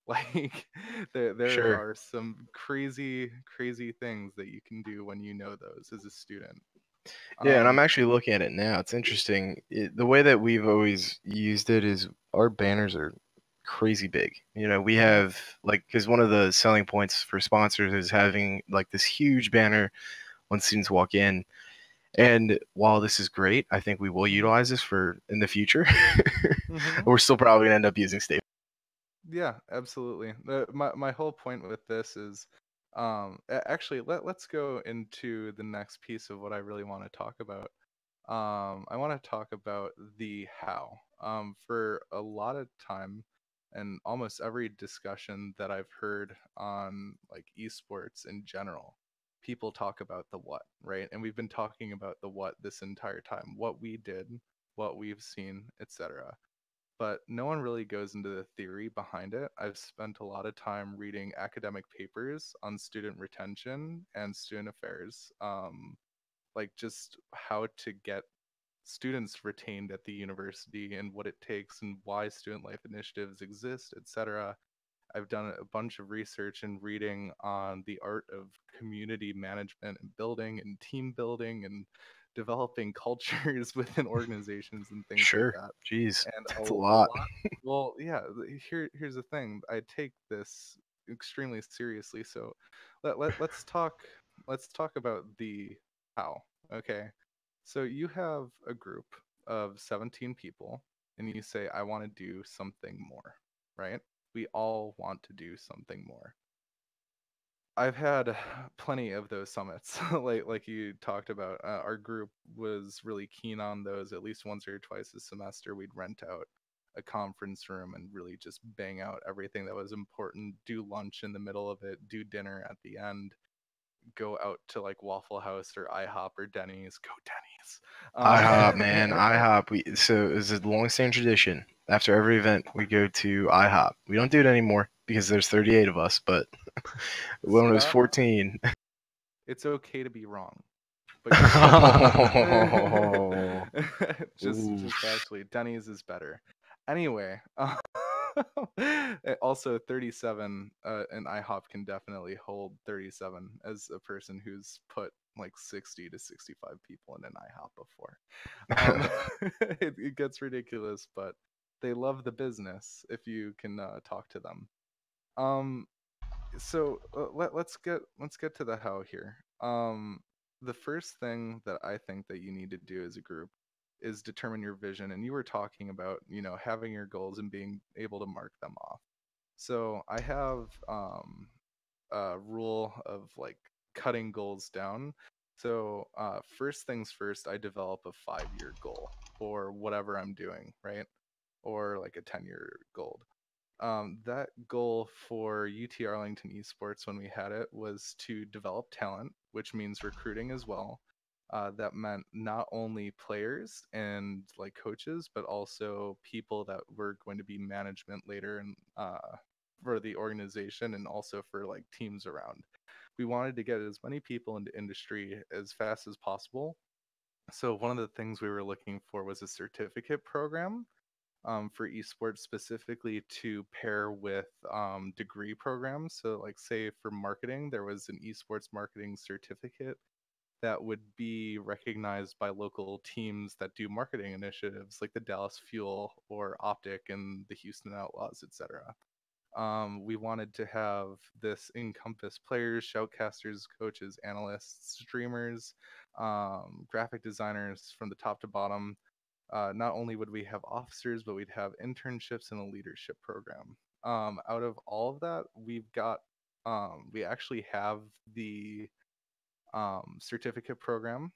Like there Sure. are some crazy things that you can do when you know those as a student. Yeah, and I'm Um actually looking at it now. It's interesting. The way that we've always used it is our banners are crazy big. We mhm, have like, because one of the selling points for sponsors is having like this huge banner when students walk in. And while this is great, I think we will mhm, utilize this for in the future. mhm. We're still probably gonna end up using Staples. Yeah, absolutely. My whole point with this is, actually, let's go into the next piece of what I really want to talk about. I want to talk about the how. For a lot of time, and almost every discussion that I've heard on like esports in general, people talk about the what, right? And we've been talking about the what this entire time, what we did, what we've seen, etc. But no one really goes into the theory behind it. I've spent a lot of time reading academic papers on student retention and student affairs, like just how to get students retained at the university and what it takes and why student life initiatives exist, etc. I've done a bunch of research and reading on the art of community management and building and team building and developing cultures within organizations and things like Sure. that. Jeez, And that's a a lot. lot, well, yeah, here's the thing. I take this extremely seriously. So let's talk about the how. Okay. So you have a group of 17 people and you say, I want to do something more, right? We all want to do something more. I've had plenty of those summits, like you talked about. Our group was really keen on those. At least once or twice a semester, we'd rent out a conference room and really just bang out everything that was important. Do lunch in the middle of it. Do dinner at the end. Go out to like Waffle House or IHOP or Denny's. Go IHOP, man, Denny's. IHOP. So it's a long-standing tradition. After every event, we go to IHOP. We don't do it anymore because there's 38 of us, but when it was Scott, 14. it's okay to be wrong, but you're Oh, just oof. actually Denny's is better. Anyway, also 37, an IHOP can definitely hold 37 as a person who's put like 60 to 65 people in an IHOP before. It gets ridiculous, but they love the business if you can talk to them. Um, so let's get to the how here. The first thing that I think that you need to do as a group is determine your vision. And you were talking about, having your goals and being able to mark them off. So I have a rule of like cutting goals down. So first things first, I develop a 5-year goal for whatever I'm doing, right? Or like a 10-year goal. That goal for UT Arlington Esports when we had it was to develop talent, which means recruiting as well. That meant not only players and like coaches, but also people that were going to be management later and for the organization and also for like teams around. We wanted to get as many people into industry as fast as possible. So one of the things we were looking for was a certificate program for esports specifically to pair with degree programs. So, like, say for marketing, there was an esports marketing certificate that would be recognized by local teams that do marketing initiatives like the Dallas Fuel or Optic and the Houston Outlaws, etc. We wanted to have this encompass players, shoutcasters, coaches, analysts, streamers, graphic designers from the top to bottom. Not only would we have officers, but we'd have internships and a leadership program. Out of all of that, we actually have the certificate program.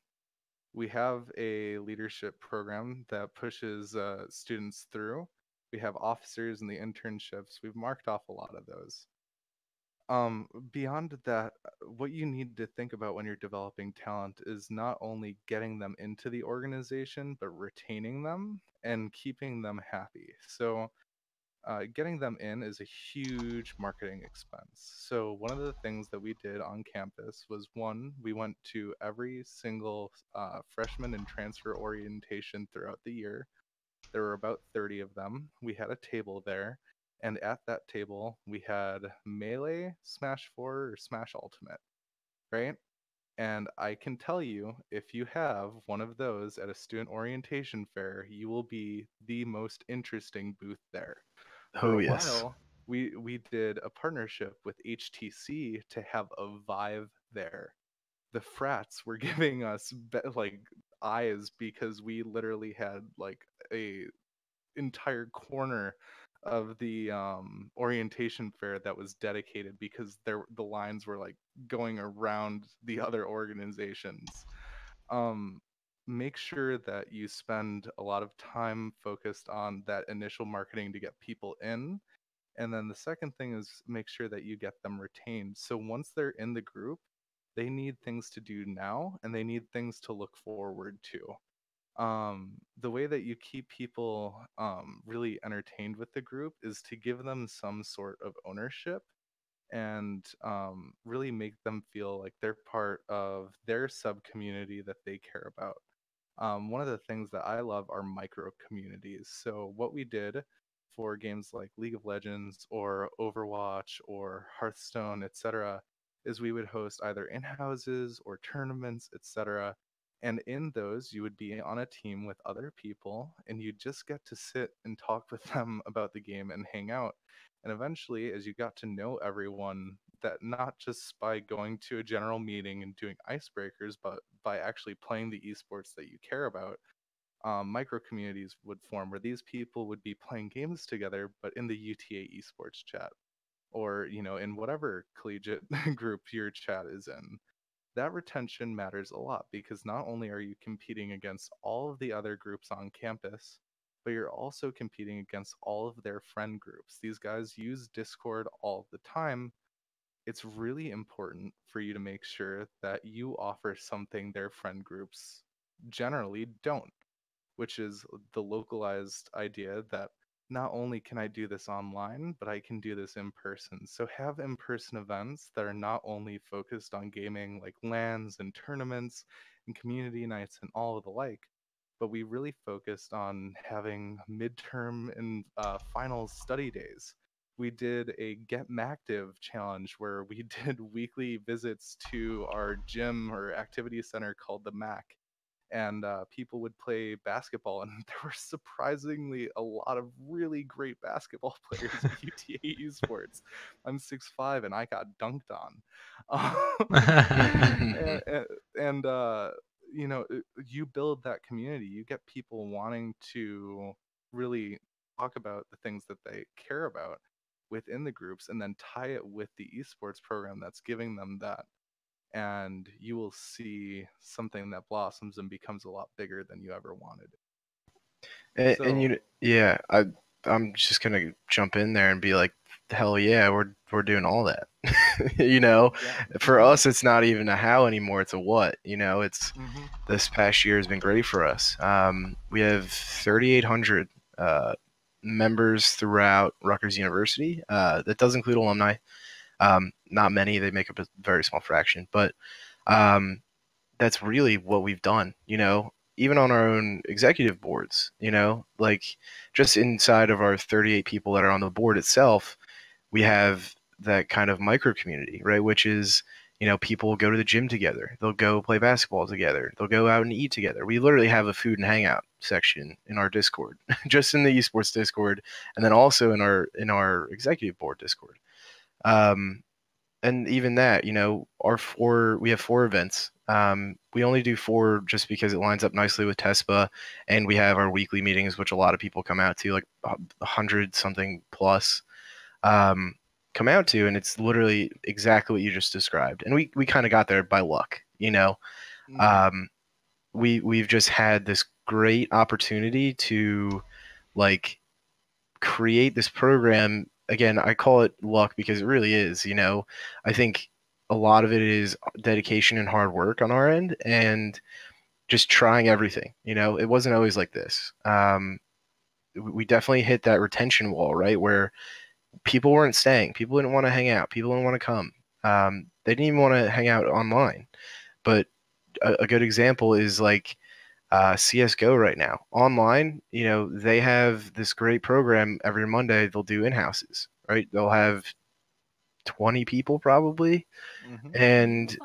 We have a leadership program that pushes students through. We have officers and the internships. We've marked off a lot of those. Beyond that, what you need to think about when you're developing talent is not only getting them into the organization, but retaining them and keeping them happy. So, getting them in is a huge marketing expense. So, one of the things that we did on campus was one, we went to every single freshman and transfer orientation throughout the year. There were about 30 of them. We had a table there, and at that table, we had Melee, Smash 4, or Smash Ultimate, right? And I can tell you, if you have one of those at a student orientation fair, you will be the most interesting booth there. For Oh, a yes. while, we did a partnership with HTC to have a Vive there. The frats were giving us like eyes because we literally had like a entire corner the orientation fair that was dedicated because the lines were like going around the other organizations. um, Make sure that you spend a lot of time focused on that initial marketing to get people in. And then the second thing is make sure that you get them retained. So once they're in the group, they need things to do now and they need things to look forward to. The way that you keep people really entertained with the group is to give them some sort of ownership and really make them feel like they're part of their sub community that they care about. One of the things that I love are micro communities. So, what we did for games like League of Legends or Overwatch or Hearthstone, etc., is we would host either in houses or tournaments, etc. And in those, you would be on a team with other people and you just get to sit and talk with them about the game and hang out. And eventually, as you got to know everyone, that not just by going to a general meeting and doing icebreakers, but by actually playing the esports that you care about, micro communities would form where these people would be playing games together, but in the UTA esports chat, or in whatever collegiate group your chat is in. That retention matters a lot because not only are you competing against all of the other groups on campus, but you're also competing against all of their friend groups. These guys use Discord all the time. It's really important for you to make sure that you offer something their friend groups generally don't, which is the localized idea that not only can I do this online, but I can do this in person. So have in-person events that are not only focused on gaming like LANs and tournaments and community nights and all of the like, but we really focused on having midterm and final study days. We did a Get Mactive challenge where we did weekly visits to our gym or activity center called the Mac, and people would play basketball, and there were surprisingly a lot of really great basketball players at UTA Esports. I'm 6'5" and I got dunked on. And you build that community, you get people wanting to really talk about the things that they care about within the groups and then tie it with the esports program that's giving them that, and you will see something that blossoms and becomes a lot bigger than you ever wanted. And So, yeah, I'm just gonna jump in there and be like, hell yeah, we're doing all that. yeah. For us, it's not even a how anymore; it's a what. It's Hmm. this past year has been great for us. We have 3,800 members throughout Rutgers University. That does include alumni. Not many; they make up a very small fraction, but um, that's really what we've done. Even on our own executive boards, like just inside of our 38 people that are on the board itself, we have that kind of micro community, right? Which is, people go to the gym together. They'll go play basketball together. They'll go out and eat together. We literally have a food and hangout section in our Discord, just in the esports Discord, and then also in our executive board Discord. Um, and even that, we have 4 events. We only do 4 just because it lines up nicely with TESPA, and we have our weekly meetings, which a lot of people come out to, like 100 something plus, um, come out to, and it's literally exactly what you just described. And we kind of got there by luck. Hmm. Um, we've just had this great opportunity to like create this program. Again, I call it luck because it really is. I think a lot of it is dedication and hard work on our end and just trying everything. It wasn't always like this. We definitely hit that retention wall, right? Where people weren't staying. People didn't want to hang out. People didn't want to come. They didn't even want to hang out online. But a good example is like CSGO right now. Online, they have this great program every Monday. They'll do in-houses, right? They'll have 20 people probably, Hmm. and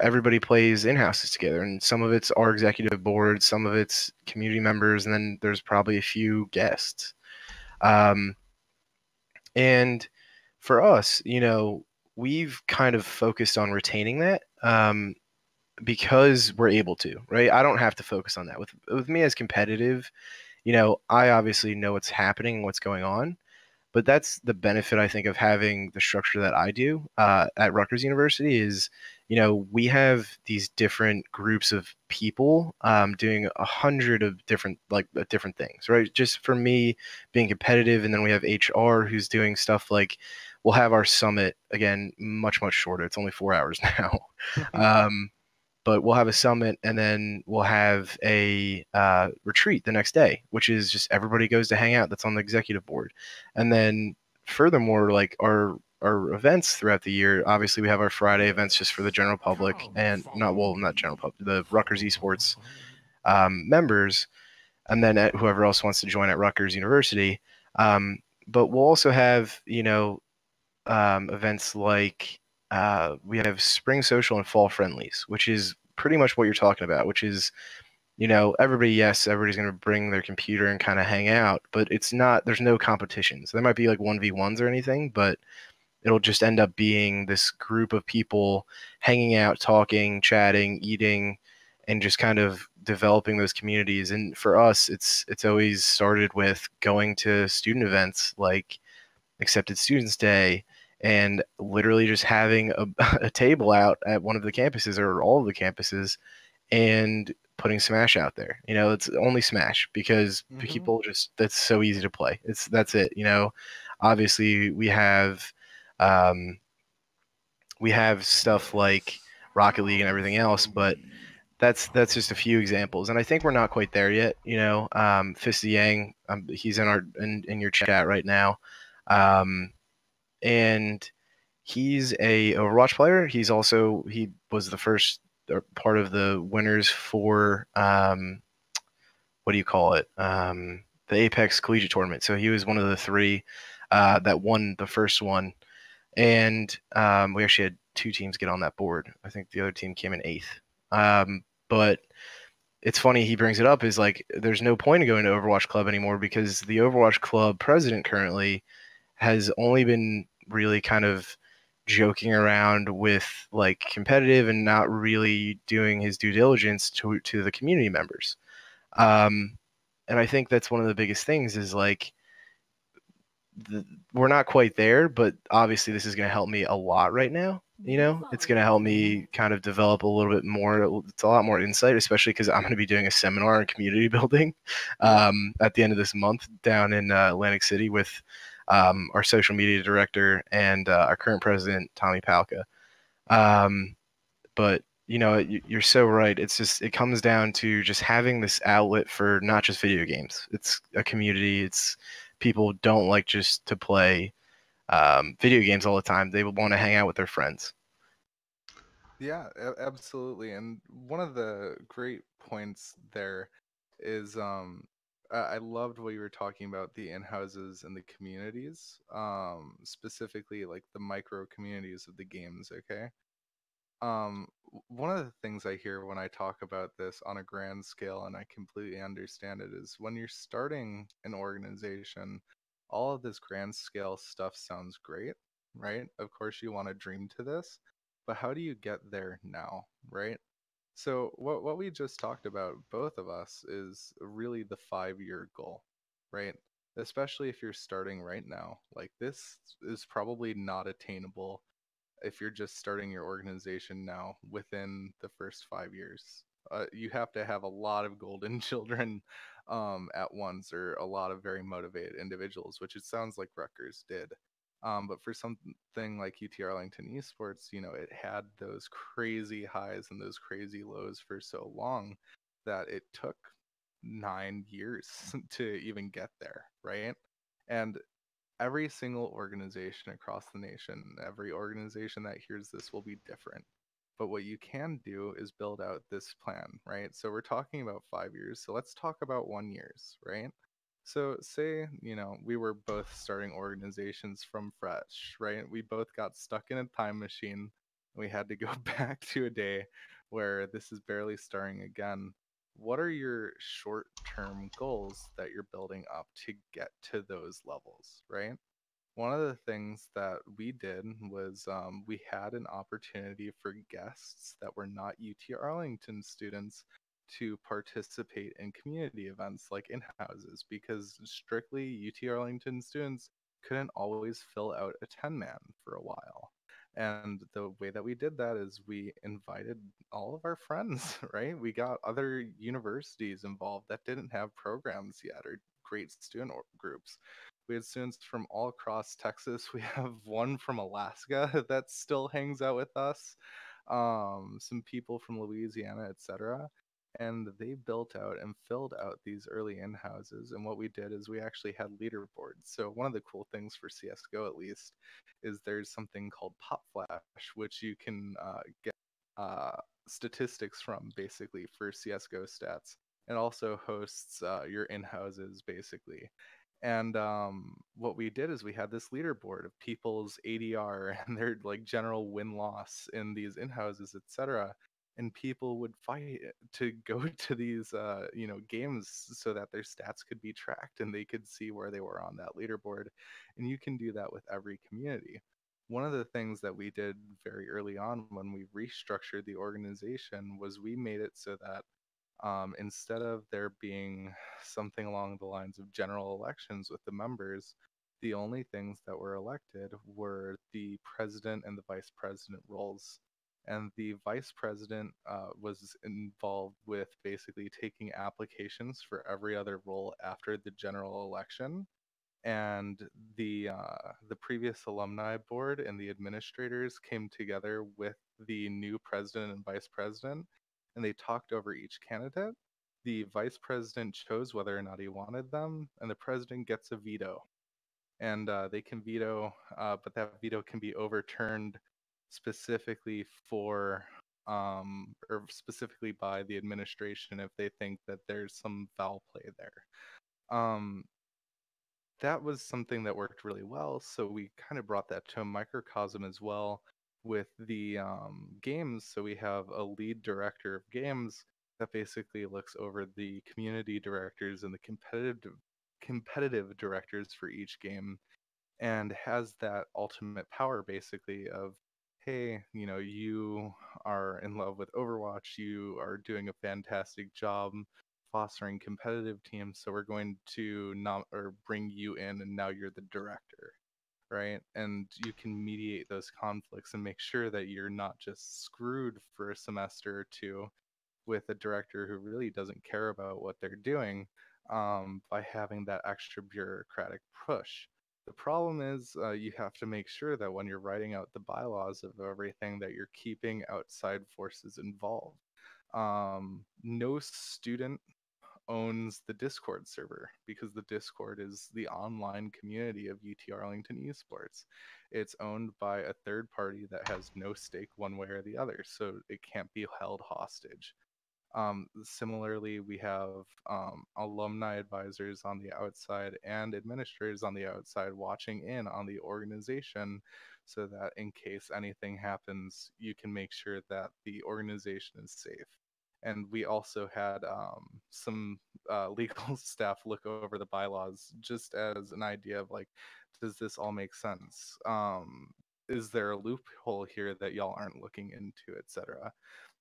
everybody plays in-houses together. And some of it's our executive board, some of it's community members, and then there's probably a few guests. Um, and for us, we've kind of focused on retaining that. Because we're able to, right? I don't have to focus on that. With me as competitive, I obviously know what's happening and what's going on, but that's the benefit I think of having the structure that I do at Rutgers University is, we have these different groups of people doing 100 of different things, right? Just for me being competitive, and then we have HR who's doing stuff like we'll have our summit again, much much shorter. It's only 4 hours now. um, but we'll have a summit and then we'll have a retreat the next day, which is just everybody goes to hang out that's on the executive board. And then furthermore, like our events throughout the year, obviously we have our Friday events just for the general public, and not general public, the Rutgers Esports members, and then whoever else wants to join at Rutgers University. But we'll also have, events like we have spring social and fall friendlies, which is pretty much what you're talking about, which is, everybody's going to bring their computer and kind of hang out, but it's not, there's no competitions. There might be like 1v1s or anything, but it'll just end up being this group of people hanging out, talking, chatting, eating, and just kind of developing those communities. And for us, it's always started with going to student events like Accepted Students Day, and literally just having a table out at one of the campuses or all of the campuses and putting Smash out there. It's only Smash because people just, that's so easy to play. That's it. Obviously um, we have stuff like Rocket League and everything else, but that's just a few examples, and I think we're not quite there yet. Fisty Yang, he's in your chat right now, and he's a Overwatch player. He was the first part of the winners for what do you call it? The Apex Collegiate Tournament. So he was one of the three that won the first one, and we actually had two teams get on that board. I think the other team came in eighth. But it's funny he brings it up is like there's no point in going to Overwatch Club anymore because the Overwatch Club president currently has only been really kind of joking around with like competitive and not really doing his due diligence to the community members. Um, and I think that's one of the biggest things is like we're not quite there, but obviously this is going to help me a lot right now. It's going to help me kind of develop a little bit more. It's a lot more insight, especially because I'm going to be doing a seminar on community building at the end of this month down in Atlantic City with our social media director and our current president, Tommy Palka. But you're so right. It's just, it comes down to just having this outlet for not just video games. It's a community. It's people don't like just to play video games all the time. They want to hang out with their friends. Yeah, absolutely. And one of the great points there is I loved what you were talking about the in-houses and the communities, specifically like the micro communities of the games, okay? One of the things I hear when I talk about this on a grand scale, and I completely understand it, is when you're starting an organization, all of this grand scale stuff sounds great, right? Of course, you want to dream to this, but how do you get there now, right? So what we just talked about, both of us, is really the 5-year goal, right? Especially if you're starting right now. Like this is probably not attainable if you're just starting your organization now within the first 5 years. You have to have a lot of golden children at once, or a lot of very motivated individuals, which it sounds like Rutgers did. But for something like UT Arlington Esports, it had those crazy highs and those crazy lows for so long that it took 9 years to even get there, right? And every single organization across the nation, every organization that hears this will be different. But what you can do is build out this plan, right? So we're talking about 5 years. So let's talk about 1 years, right? So say, we were both starting organizations from fresh, right? We both got stuck in a time machine. We had to go back to a day where this is barely starting again. What are your short-term goals that you're building up to get to those levels, right? One of the things that we did was we had an opportunity for guests that were not UT Arlington students to participate in community events like in-houses, because strictly UT Arlington students couldn't always fill out a 10-man for a while. And the way that we did that is we invited all of our friends, right? We got other universities involved that didn't have programs yet or great student groups. We had students from all across Texas. We have one from Alaska that still hangs out with us. Some people from Louisiana, etc. And they built out and filled out these early in houses. And what we did is we actually had leaderboards. So one of the cool things for CS:GO, at least, is there's something called Pop Flash, which you can get statistics from, basically, for CS:GO stats. It also hosts your in houses, basically. And what we did is we had this leaderboard of people's ADR and their like general win loss in these in houses, etc. And people would fight to go to these games so that their stats could be tracked and they could see where they were on that leaderboard. And you can do that with every community. One of the things that we did very early on when we restructured the organization was we made it so that instead of there being something along the lines of general elections with the members, the only things that were elected were the president and the vice president roles. And the vice president was involved with basically taking applications for every other role after the general election. And the previous alumni board and the administrators came together with the new president and vice president, and they talked over each candidate. The vice president chose whether or not he wanted them, and the president gets a veto. And they can veto, but that veto can be overturned specifically for or specifically by the administration if they think that there's some foul play there. That was something that worked really well. So we kind of brought that to a microcosm as well with the games. So we have a lead director of games that basically looks over the community directors and the competitive directors for each game, and has that ultimate power basically of, hey, you are in love with Overwatch, you are doing a fantastic job fostering competitive teams, so we're going to not or bring you in, and now you're the director, right? And you can mediate those conflicts and make sure that you're not just screwed for a semester or two with a director who really doesn't care about what they're doing, by having that extra bureaucratic push. The problem is you have to make sure that when you're writing out the bylaws of everything that you're keeping outside forces involved. No student owns the Discord server, because the Discord is the online community of UT Arlington Esports. It's owned by a third party that has no stake one way or the other, so it can't be held hostage. Similarly, we have alumni advisors on the outside and administrators on the outside watching in on the organization, so that in case anything happens, you can make sure that the organization is safe. And we also had some legal staff look over the bylaws just as an idea of like, does this all make sense? Is there a loophole here that y'all aren't looking into, etc.?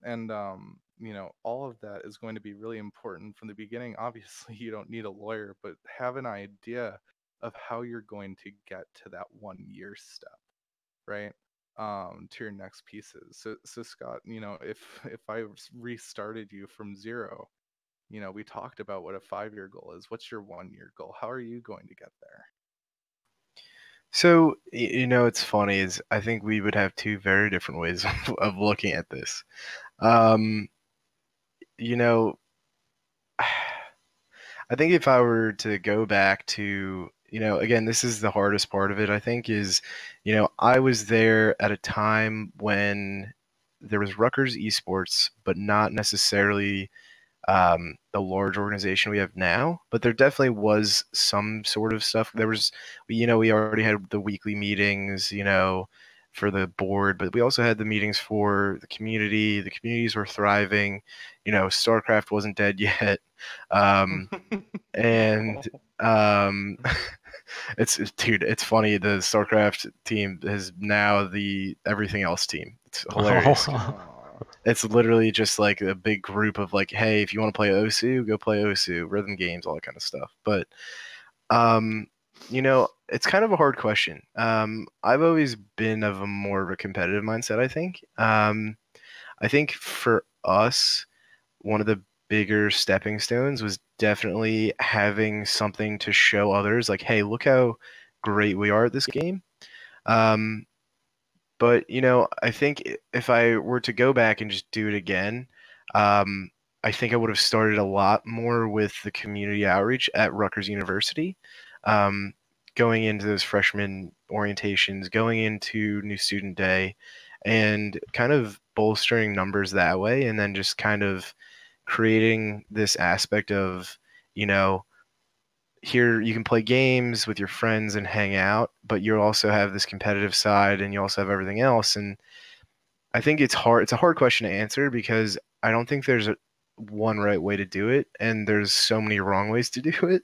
And all of that is going to be really important from the beginning. Obviously, you don't need a lawyer, but have an idea of how you're going to get to that 1 year step, right? To your next pieces. So Scott, if I restarted you from zero, we talked about what a 5-year goal is. What's your 1 year goal? How are you going to get there? So, it's funny is I think we would have two very different ways of looking at this. You know, I think if I were to go back to, again, this is the hardest part of it, I think, is, I was there at a time when there was Rutgers Esports, but not necessarily the large organization we have now. But there definitely was some sort of stuff. There was, we already had the weekly meetings, for the board, but we also had the meetings for the community. The communities were thriving. StarCraft wasn't dead yet. And it's funny. The StarCraft team is now the everything else team. It's hilarious. It's literally just like a big group of like, hey, if you want to play OSU, go play OSU, rhythm games, all that kind of stuff. But it's kind of a hard question. I've always been of a more of a competitive mindset, I think. I think for us, one of the bigger stepping stones was definitely having something to show others, like, hey, look how great we are at this game. Um, but I think if I were to go back and just do it again, um, I think I would have started a lot more with the community outreach at Rutgers University, um, going into those freshman orientations, going into New Student Day, and kind of bolstering numbers that way, and then just kind of creating this aspect of, you know, here you can play games with your friends and hang out, but you also have this competitive side and you also have everything else. And I think it's hard. It's a hard question to answer because I don't think there's one right way to do it, and there's so many wrong ways to do it.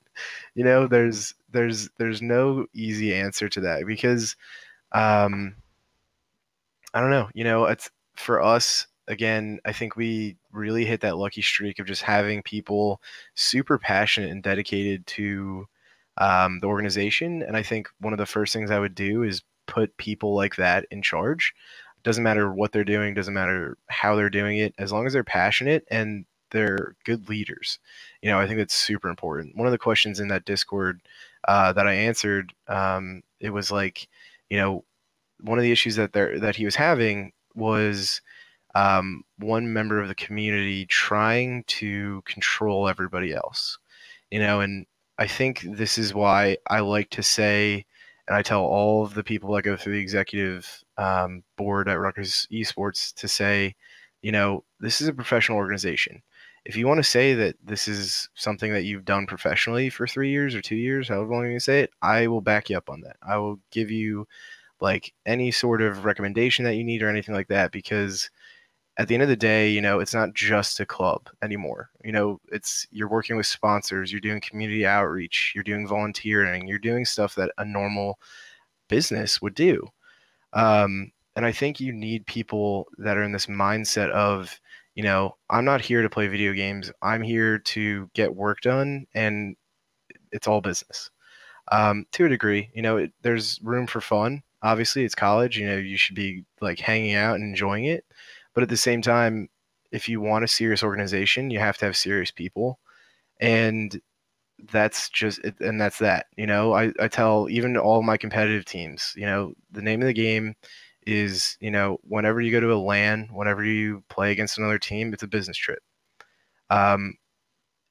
There's no easy answer to that because um, I don't know. It's for us again. I think we really hit that lucky streak of just having people super passionate and dedicated to the organization. And I think one of the first things I would do is put people like that in charge. Doesn't matter what they're doing, doesn't matter how they're doing it, as long as they're passionate and they're good leaders. I think that's super important. One of the questions in that Discord that I answered, it was like, you know, one of the issues that he was having was one member of the community trying to control everybody else. And I think this is why I like to say, and I tell all of the people that go through the executive board at Rutgers Esports to say, this is a professional organization. If you want to say that this is something that you've done professionally for 3 years or 2 years, however long you say it, I will back you up on that. I will give you like any sort of recommendation that you need or anything like that, because at the end of the day, it's not just a club anymore. You're working with sponsors, you're doing community outreach, you're doing volunteering, you're doing stuff that a normal business would do. And I think you need people that are in this mindset of, I'm not here to play video games. I'm here to get work done, and it's all business. To a degree, there's room for fun. Obviously, it's college. You should be like hanging out and enjoying it. But at the same time, if you want a serious organization, you have to have serious people. And that's just it, and that's that. I tell even all my competitive teams, the name of the game is, whenever you go to a LAN, whenever you play against another team, it's a business trip. Um,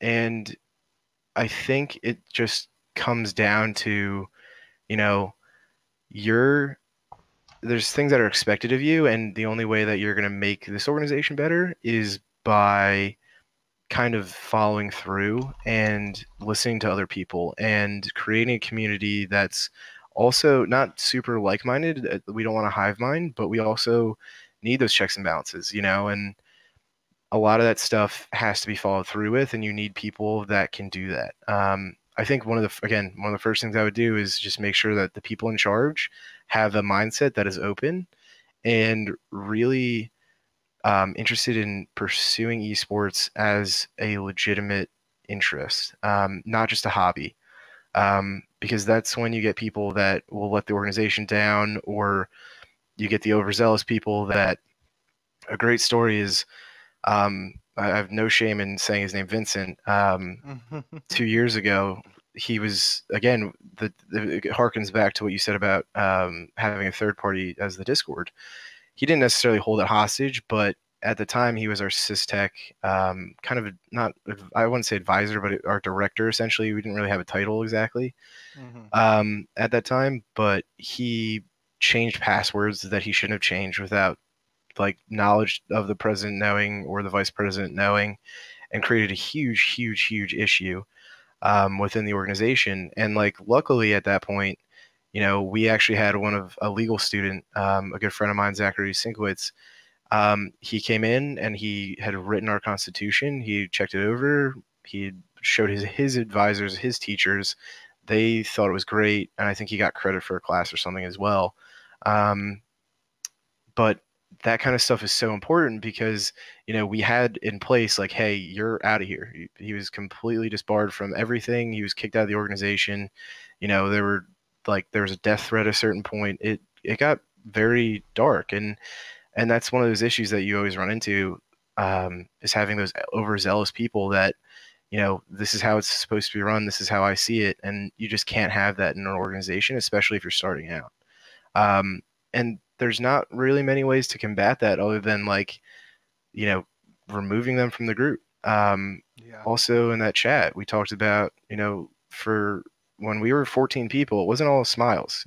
and I think it just comes down to, you know, you're there's things that are expected of you, and the only way that you're going to make this organization better is by kind of following through and listening to other people and creating a community that's also not super like-minded. We don't want to hive mind, but we also need those checks and balances, and a lot of that stuff has to be followed through with, and you need people that can do that. I think one of the first things I would do is just make sure that the people in charge have a mindset that is open and really interested in pursuing esports as a legitimate interest, not just a hobby. Because that's when you get people that will let the organization down, or you get the overzealous people that a great story is. I have no shame in saying his name, Vincent. 2 years ago, he was again. It harkens back to what you said about having a third party as the Discord. He didn't necessarily hold it hostage, but at the time he was our systech, kind of not, I wouldn't say advisor, but our director essentially. We didn't really have a title exactly at that time, but he changed passwords that he shouldn't have changed without like knowledge of the president knowing or the vice president knowing, and created a huge issue within the organization. And like luckily at that point, we actually had a legal student, a good friend of mine, Zachary Sinkowitz. He came in and he had written our constitution. He checked it over. He showed his advisors, his teachers. They thought it was great, and I think he got credit for a class or something as well. But that kind of stuff is so important because, we had in place like, hey, you're out of here. He was completely disbarred from everything. He was kicked out of the organization. There was a death threat at a certain point. It got very dark, and that's one of those issues that you always run into, is having those overzealous people that, this is how it's supposed to be run. This is how I see it. And you just can't have that in an organization, especially if you're starting out. And there's not really many ways to combat that other than removing them from the group. Yeah. Also in that chat, we talked about, for when we were 14 people, it wasn't all smiles,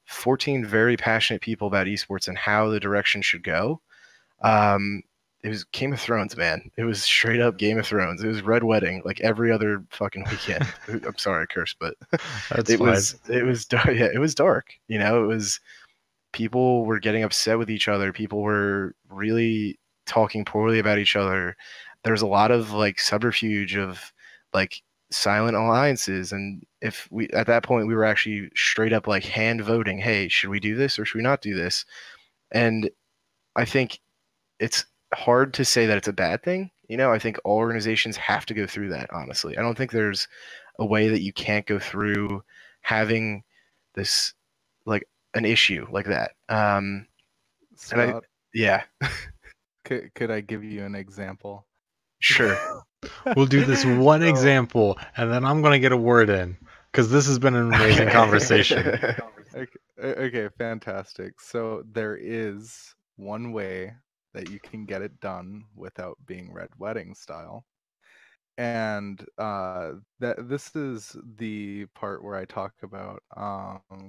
14 very passionate people about esports and how the direction should go. It was Game of Thrones, man. It was straight up Game of Thrones. It was Red Wedding, like every other fucking weekend. I'm sorry, I cursed, but it was dark. Yeah, it was dark. It was, people were getting upset with each other. People were really talking poorly about each other. There was a lot of subterfuge of silent alliances, and if we at that point we were actually straight up hand voting, hey, should we do this or should we not do this? And I think it's hard to say that it's a bad thing. I think all organizations have to go through that, honestly. I don't think there's a way that you can't go through having this an issue like that. Scott, yeah. could I give you an example? Sure. We'll do this one example, and then I'm going to get a word in, because this has been an amazing conversation. Okay, fantastic. So there is one way that you can get it done without being Red Wedding style. And this is the part where I talk about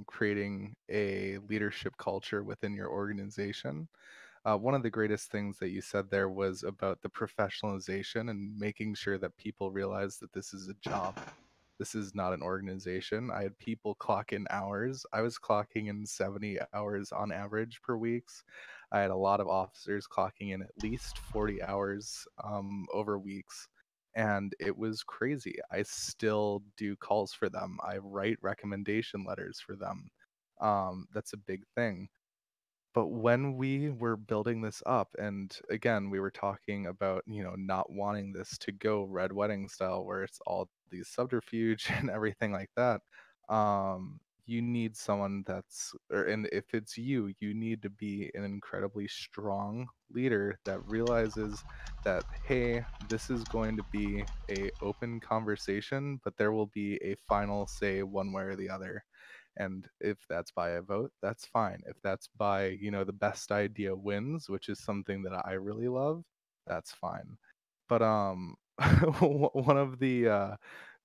creating a leadership culture within your organization. One of the greatest things that you said there was about the professionalization and making sure that people realize that this is a job. This is not an organization. I had people clock in hours. I was clocking in 70 hours on average per weeks. I had a lot of officers clocking in at least 40 hours over weeks. And it was crazy. I still do calls for them. I write recommendation letters for them. That's a big thing. But when we were building this up, and again, we were talking about, not wanting this to go Red Wedding style, where it's all these subterfuge and everything like that. You need someone and if it's you need to be an incredibly strong leader that realizes that, hey, this is going to be a open conversation, but there will be a final say one way or the other. And if that's by a vote, that's fine. If that's by, the best idea wins, which is something that I really love, that's fine. But one of the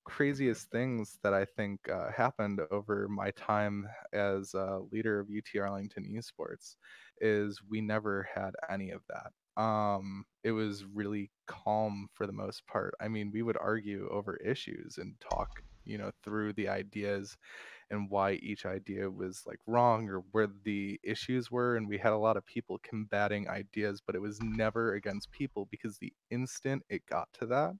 craziest things that I think happened over my time as leader of UT Arlington Esports is we never had any of that. It was really calm for the most part. I mean, we would argue over issues and talk, through the ideas and why each idea was wrong or where the issues were, and we had a lot of people combating ideas, but it was never against people, because the instant it got to that,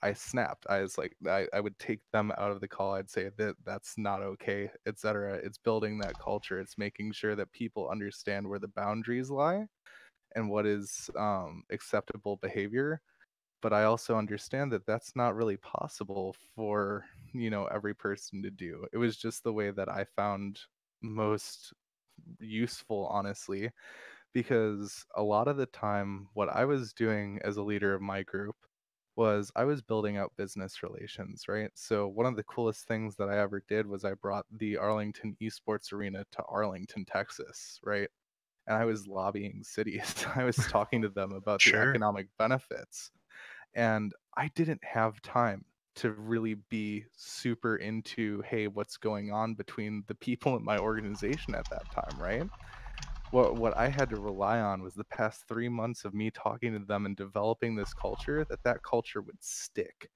I snapped. I was like, I would take them out of the call. I'd say that that's not okay, etc. It's building that culture. It's making sure that people understand where the boundaries lie and what is acceptable behavior. But I also understand that that's not really possible for, every person to do. It was just the way that I found most useful, honestly, because a lot of the time, what I was doing as a leader of my group was I was building out business relations, right? So one of the coolest things that I ever did was I brought the Arlington Esports Arena to Arlington, Texas, right? And I was lobbying cities. I was talking to them about the economic benefits. And I didn't have time to really be super into, hey, what's going on between the people in my organization at that time, right? What I had to rely on was the past 3 months of me talking to them and developing this culture, that culture would stick,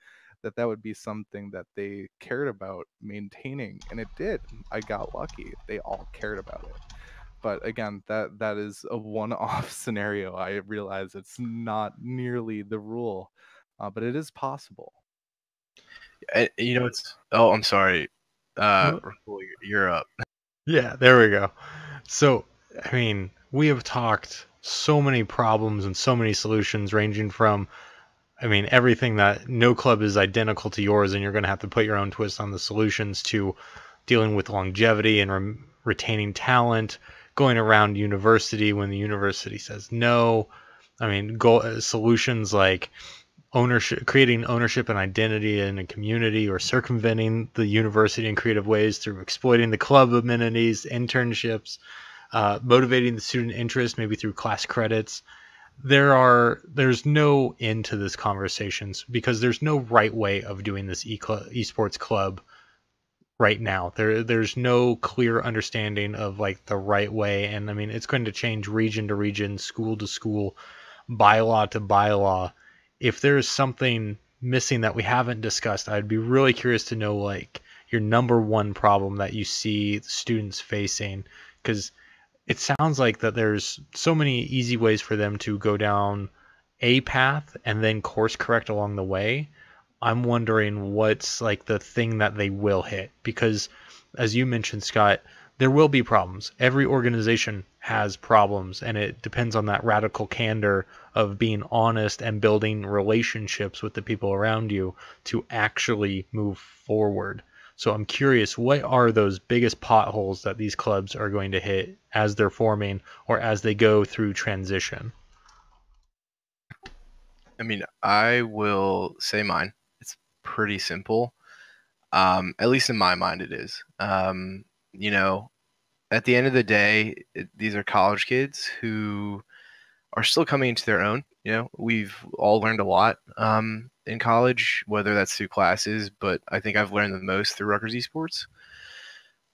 that would be something that they cared about maintaining, and it did. I got lucky. They all cared about it. But again, that is a one-off scenario. I realize it's not nearly the rule, but it is possible. It's. Oh, I'm sorry. You're up. Yeah, there we go. So, I mean, we have talked so many problems and so many solutions, ranging from, I mean, everything that no club is identical to yours and you're going to have to put your own twist on the solutions, to dealing with longevity and retaining talent, going around university when the university says no. I mean, solutions like ownership, creating ownership and identity in a community, or circumventing the university in creative ways through exploiting the club amenities, internships, motivating the student interest, maybe through class credits. There's no end to this conversations, because there's no right way of doing this esports club right now. There's no clear understanding of like the right way, and I mean it's going to change region to region, school to school, bylaw to bylaw. If there's something missing that we haven't discussed, I'd be really curious to know like your number one problem that you see students facing, because it sounds like that there's so many easy ways for them to go down a path and then course correct along the way. I'm wondering what's like the thing that they will hit, because as you mentioned, Scott, there will be problems. Every organization has problems, and it depends on that radical candor of being honest and building relationships with the people around you to actually move forward. So I'm curious, what are those biggest potholes that these clubs are going to hit as they're forming or as they go through transition? I mean, I will say mine. It's pretty simple. At least in my mind, it is. You know, at the end of the day, these are college kids who are still coming into their own. You know, we've all learned a lot in college, whether that's through classes, but I think I've learned the most through Rutgers Esports.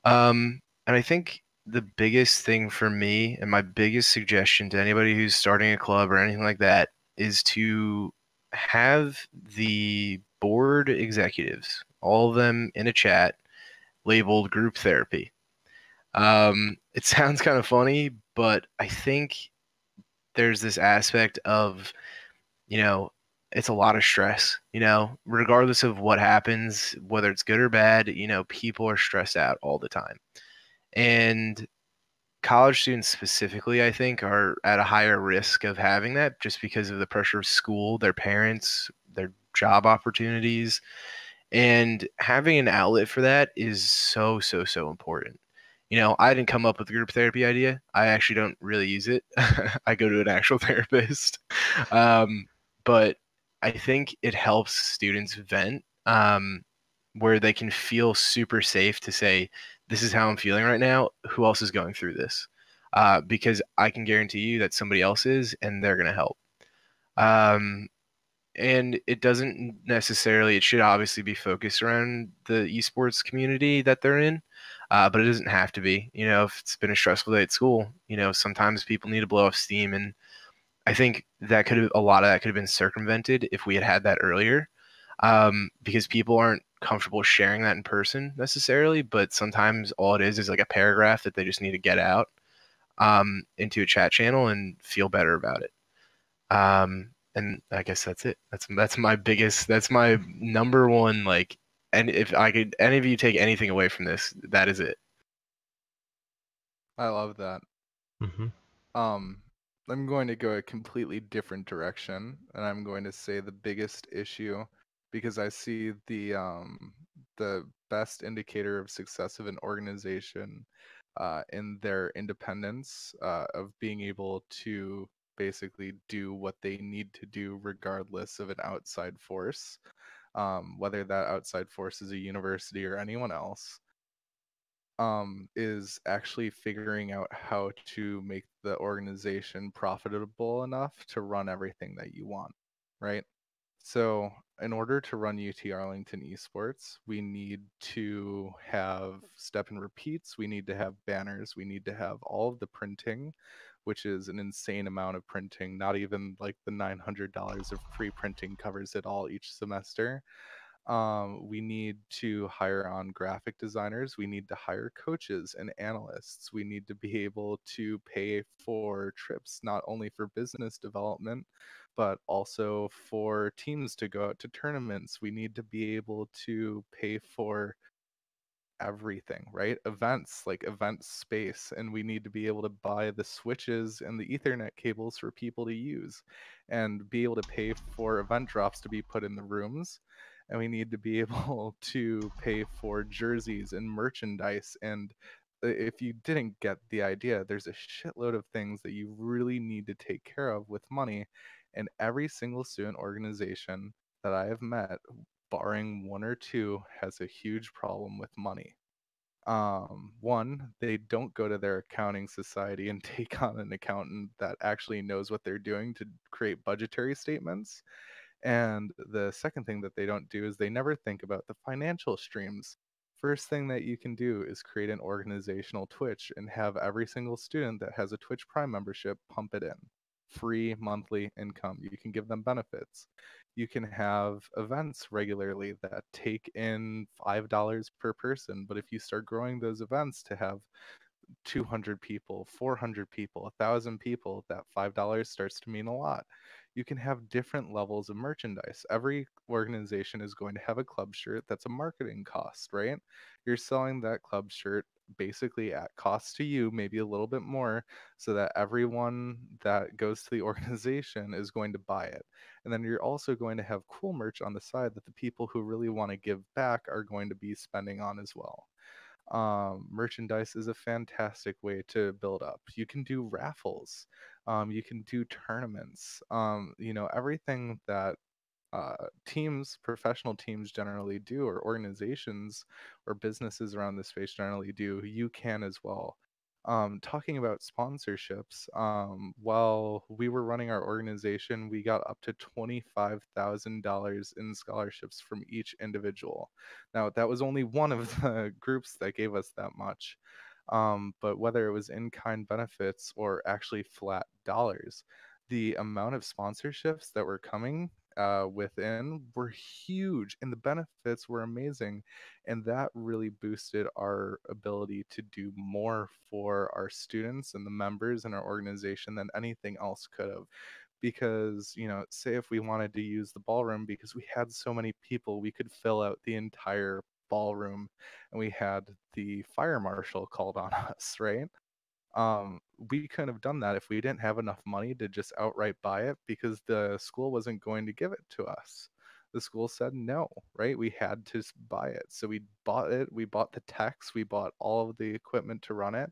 And I think the biggest thing for me, and my biggest suggestion to anybody who's starting a club or anything like that, is to have the board executives, all of them in a chat labeled group therapy. It sounds kind of funny, but I think there's this aspect of, you know, it's a lot of stress, regardless of what happens, whether it's good or bad, people are stressed out all the time. And college students specifically, I think, are at a higher risk of having that just because of the pressure of school, their parents, their job opportunities. And having an outlet for that is so, so, so important. I didn't come up with the group therapy idea. I actually don't really use it. I go to an actual therapist. But I think it helps students vent, where they can feel super safe to say, this is how I'm feeling right now. Who else is going through this? Because I can guarantee you that somebody else is, and they're going to help. And it doesn't necessarily, it should obviously be focused around the esports community that they're in, but it doesn't have to be. If it's been a stressful day at school, sometimes people need to blow off steam. And I think that a lot of that could have been circumvented if we had had that earlier, because people aren't comfortable sharing that in person necessarily, but sometimes all it is like a paragraph that they just need to get out into a chat channel and feel better about it. And I guess that's it. That's my number one, like, and if I could, any of you take anything away from this, that is it. I love that. Mm-hmm. I'm going to go a completely different direction, and I'm going to say the biggest issue, because I see the best indicator of success of an organization in their independence of being able to basically do what they need to do regardless of an outside force, whether that outside force is a university or anyone else. Is actually figuring out how to make the organization profitable enough to run everything that you want, right? So, in order to run UT Arlington Esports, we need to have step and repeats, we need to have banners, we need to have all of the printing, which is an insane amount of printing. Not even like the $900 of free printing covers it all each semester. We need to hire on graphic designers. We need to hire coaches and analysts. We need to be able to pay for trips, not only for business development, but also for teams to go out to tournaments. We need to be able to pay for everything, right? Events, like event space, and we need to be able to buy the switches and the Ethernet cables for people to use and be able to pay for event drops to be put in the rooms. And we need to be able to pay for jerseys and merchandise. And if you didn't get the idea, there's a shitload of things that you really need to take care of with money. And every single student organization that I have met, barring one or two, has a huge problem with money. One, they don't go to their accounting society and take on an accountant that actually knows what they're doing to create budgetary statements. And the second thing that they don't do is they never think about the financial streams. First thing that you can do is create an organizational Twitch and have every single student that has a Twitch Prime membership pump it in. Free monthly income. You can give them benefits. You can have events regularly that take in $5 per person. But if you start growing those events to have 200 people, 400 people, 1,000 people, that $5 starts to mean a lot. You can have different levels of merchandise. Every organization is going to have a club shirt that's a marketing cost, right? You're selling that club shirt basically at cost to you, maybe a little bit more, so that everyone that goes to the organization is going to buy it. And then you're also going to have cool merch on the side that the people who really want to give back are going to be spending on as well. Merchandise is a fantastic way to build up. You can do raffles, you can do tournaments, everything that teams, professional teams generally do, or organizations or businesses around this space generally do, you can as well. Talking about sponsorships, while we were running our organization, we got up to $25,000 in scholarships from each individual. Now, that was only one of the groups that gave us that much. But whether it was in-kind benefits or actually flat dollars, the amount of sponsorships that were coming within were huge, and the benefits were amazing. And that really boosted our ability to do more for our students and the members in our organization than anything else could have. Because, say if we wanted to use the ballroom, because we had so many people, we could fill out the entire ballroom, and we had the fire marshal called on us, right? We couldn't have done that if we didn't have enough money to just outright buy it, because the school wasn't going to give it to us. The school said no, right? We had to buy it. So we bought it. We bought the techs. We bought all of the equipment to run it.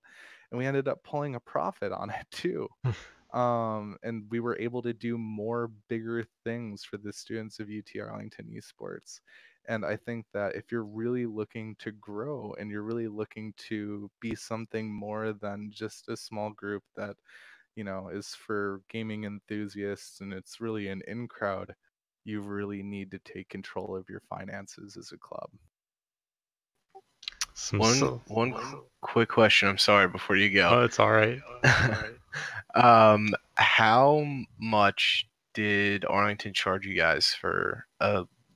And we ended up pulling a profit on it too. And we were able to do more bigger things for the students of UT Arlington Esports. And I think that if you're really looking to grow and you're really looking to be something more than just a small group that, is for gaming enthusiasts and it's really an in crowd, you really need to take control of your finances as a club. One quick question. I'm sorry before you go. Oh, it's all right. How much did Arlington charge you guys for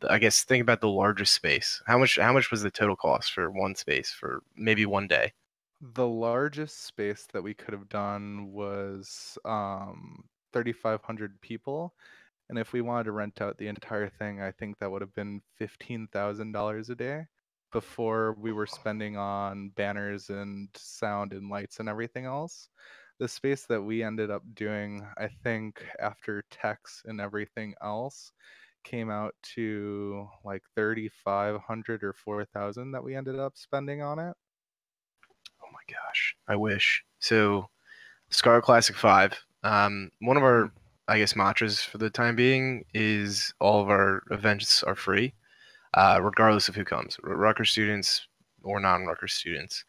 I guess think about the largest space. How much was the total cost for one space for maybe one day? The largest space that we could have done was 3,500 people. And if we wanted to rent out the entire thing, I think that would have been $15,000 a day before we were spending on banners and sound and lights and everything else. The space that we ended up doing, I think after techs and everything else, came out to like 3,500 or 4,000 that we ended up spending on it. Oh my gosh, I wish. So, Scar Classic 5, one of our, I guess, mantras for the time being is all of our events are free, regardless of who comes, Rutgers students or non-Rutgers students.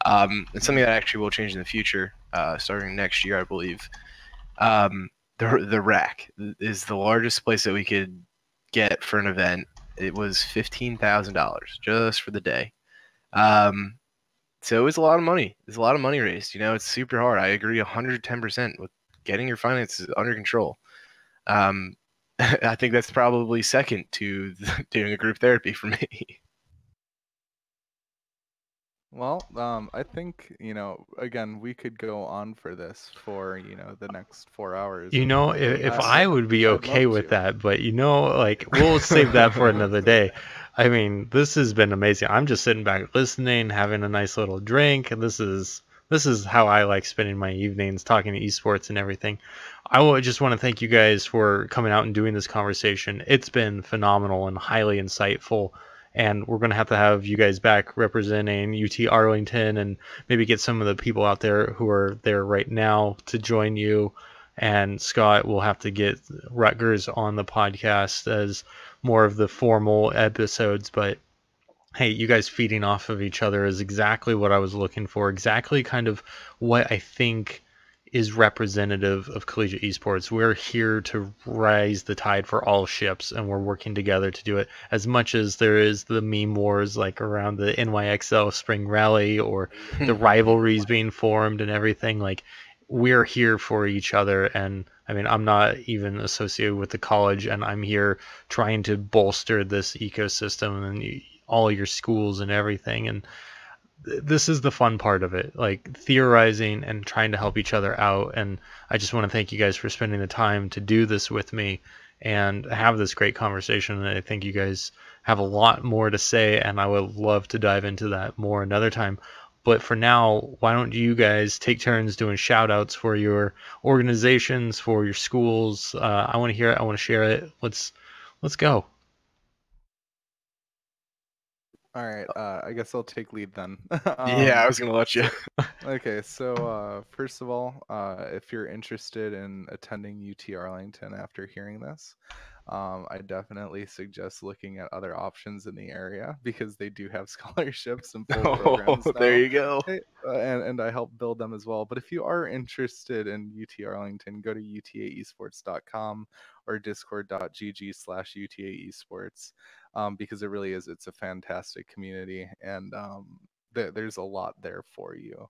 It's something that actually will change in the future, starting next year, I believe. The Rack is the largest place that we could get for an event. It was $15,000 just for the day. So it was a lot of money. There's a lot of money raised. It's super hard. I agree 110% with getting your finances under control. I think that's probably second to doing a group therapy for me. Well, I think, again, we could go on for this for, the next 4 hours, You and know, if I, I would be I'd okay love with to. that, but like we'll save that for another day. I mean, this has been amazing. I'm just sitting back listening, having a nice little drink, and this is how I like spending my evenings talking to esports and everything. Just want to thank you guys for coming out and doing this conversation. It's been phenomenal and highly insightful. And we're going to have you guys back representing UT Arlington and maybe get some of the people out there who are there right now to join you. And Scott will have to get Rutgers on the podcast as more of the formal episodes. But hey, you guys feeding off of each other is exactly what I was looking for. Exactly kind of what I think is representative of collegiate esports. We're here to rise the tide for all ships, and we're working together to do it. As much as there is the meme wars like around the NYXL Spring Rally or the rivalries being formed and everything, like we're here for each other. And I mean, I'm not even associated with the college, and I'm here trying to bolster this ecosystem and all your schools and everything. And this is the fun part of it, like theorizing and trying to help each other out. And I just want to thank you guys for spending the time to do this with me and have this great conversation. And I think you guys have a lot more to say, and I would love to dive into that more another time. But for now, why don't you guys take turns doing shout outs for your organizations, for your schools? I want to hear it. I want to share it. Let's go. All right, I guess I'll take lead then. Yeah, I was gonna let you. Okay, so first of all, if you're interested in attending UT Arlington after hearing this, I definitely suggest looking at other options in the area because they do have scholarships and full programs Oh, there now. you go. And I help build them as well. But if you are interested in UT Arlington, go to utaesports.com or discord.gg/utaesports, because it really is. It's a fantastic community, and there's a lot there for you.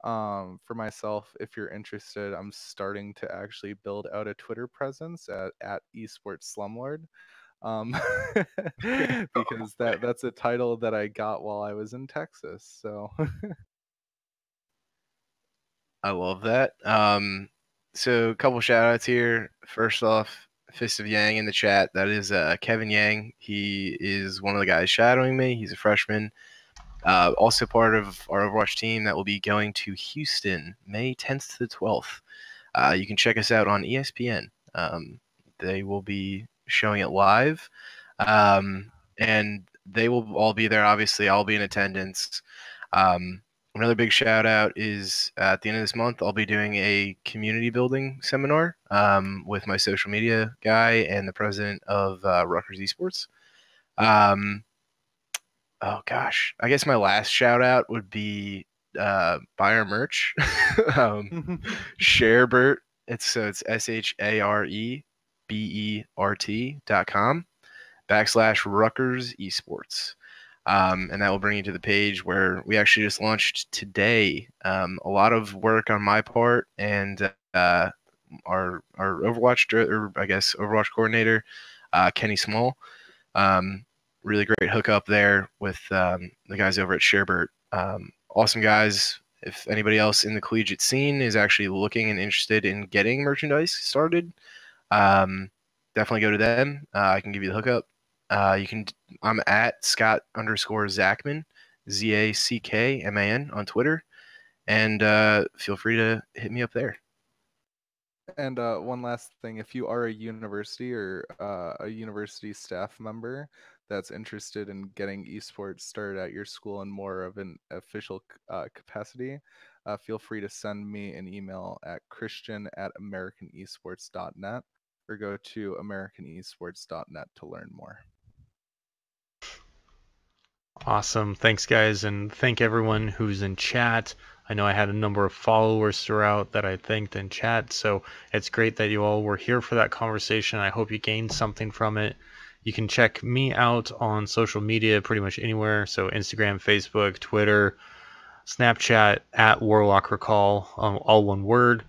For myself, if you're interested, I'm starting to actually build out a Twitter presence at esports slumlord, um, because that's a title that I got while I was in Texas. So I love that. So a couple shout outs here. First off, Fist of Yang in the chat. That is Kevin Yang. He is one of the guys shadowing me. He's a freshman. Also part of our Overwatch team that will be going to Houston May 10th to the 12th. You can check us out on ESPN. They will be showing it live. And they will all be there. Obviously, I'll be in attendance. Another big shout out is at the end of this month, I'll be doing a community building seminar with my social media guy and the president of Rutgers Esports. Oh gosh, I guess my last shout out would be buy our merch. Sharebert. It's ShareBert.com/Rutgers Esports. And that will bring you to the page where we actually just launched today. A lot of work on my part and our Overwatch, or I guess Overwatch coordinator, Kenny Small. Really great hookup there with the guys over at Sharebert. Awesome guys. If anybody else in the collegiate scene is actually looking and interested in getting merchandise started, definitely go to them. I can give you the hookup. I'm at Scott_Zachman, ZACKMAN on Twitter, and feel free to hit me up there. And one last thing, if you are a university or a university staff member that's interested in getting esports started at your school in more of an official capacity, feel free to send me an email at christian@americanesports.net or go to americanesports.net to learn more. Awesome. Thanks, guys, and thank everyone who's in chat. I know I had a number of followers throughout that I thanked in chat, so it's great that you all were here for that conversation. I hope you gained something from it. You can check me out on social media pretty much anywhere, so Instagram, Facebook, Twitter, Snapchat, at Warlock Recall, all one word.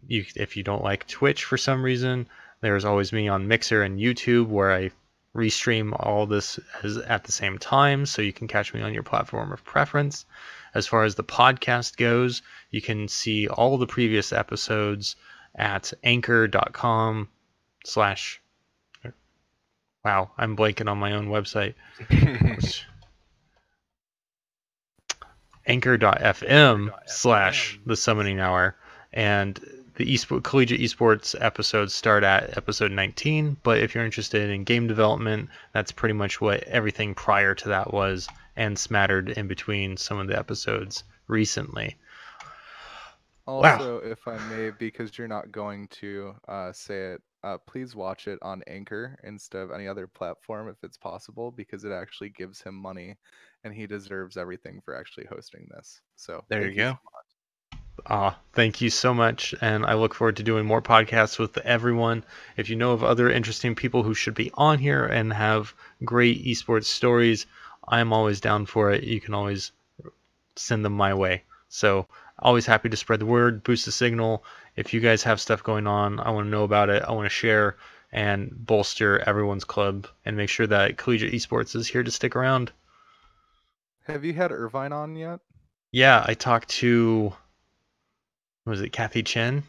If you don't like Twitch for some reason, there's always me on Mixer and YouTube where I restream all this at the same time, so you can catch me on your platform of preference. As far as the podcast goes, you can see all the previous episodes at anchor.com/. Wow, I'm blanking on my own website. Anchor.fm/the summoning hour, and the collegiate esports episodes start at episode 19. But if you're interested in game development, that's pretty much what everything prior to that was, and smattered in between some of the episodes recently. Also, if I may, because you're not going to say it, please watch it on Anchor instead of any other platform if it's possible, because it actually gives him money and he deserves everything for actually hosting this. So There you go. Thank you so much, and I look forward to doing more podcasts with everyone. If you know of other interesting people who should be on here and have great esports stories, I'm always down for it. You can always send them my way. So always happy to spread the word, boost the signal. If you guys have stuff going on, I want to know about it. I want to share and bolster everyone's club and make sure that collegiate esports is here to stick around. Have you had Irvine on yet? Yeah, I talked to, was it Kathy Chen?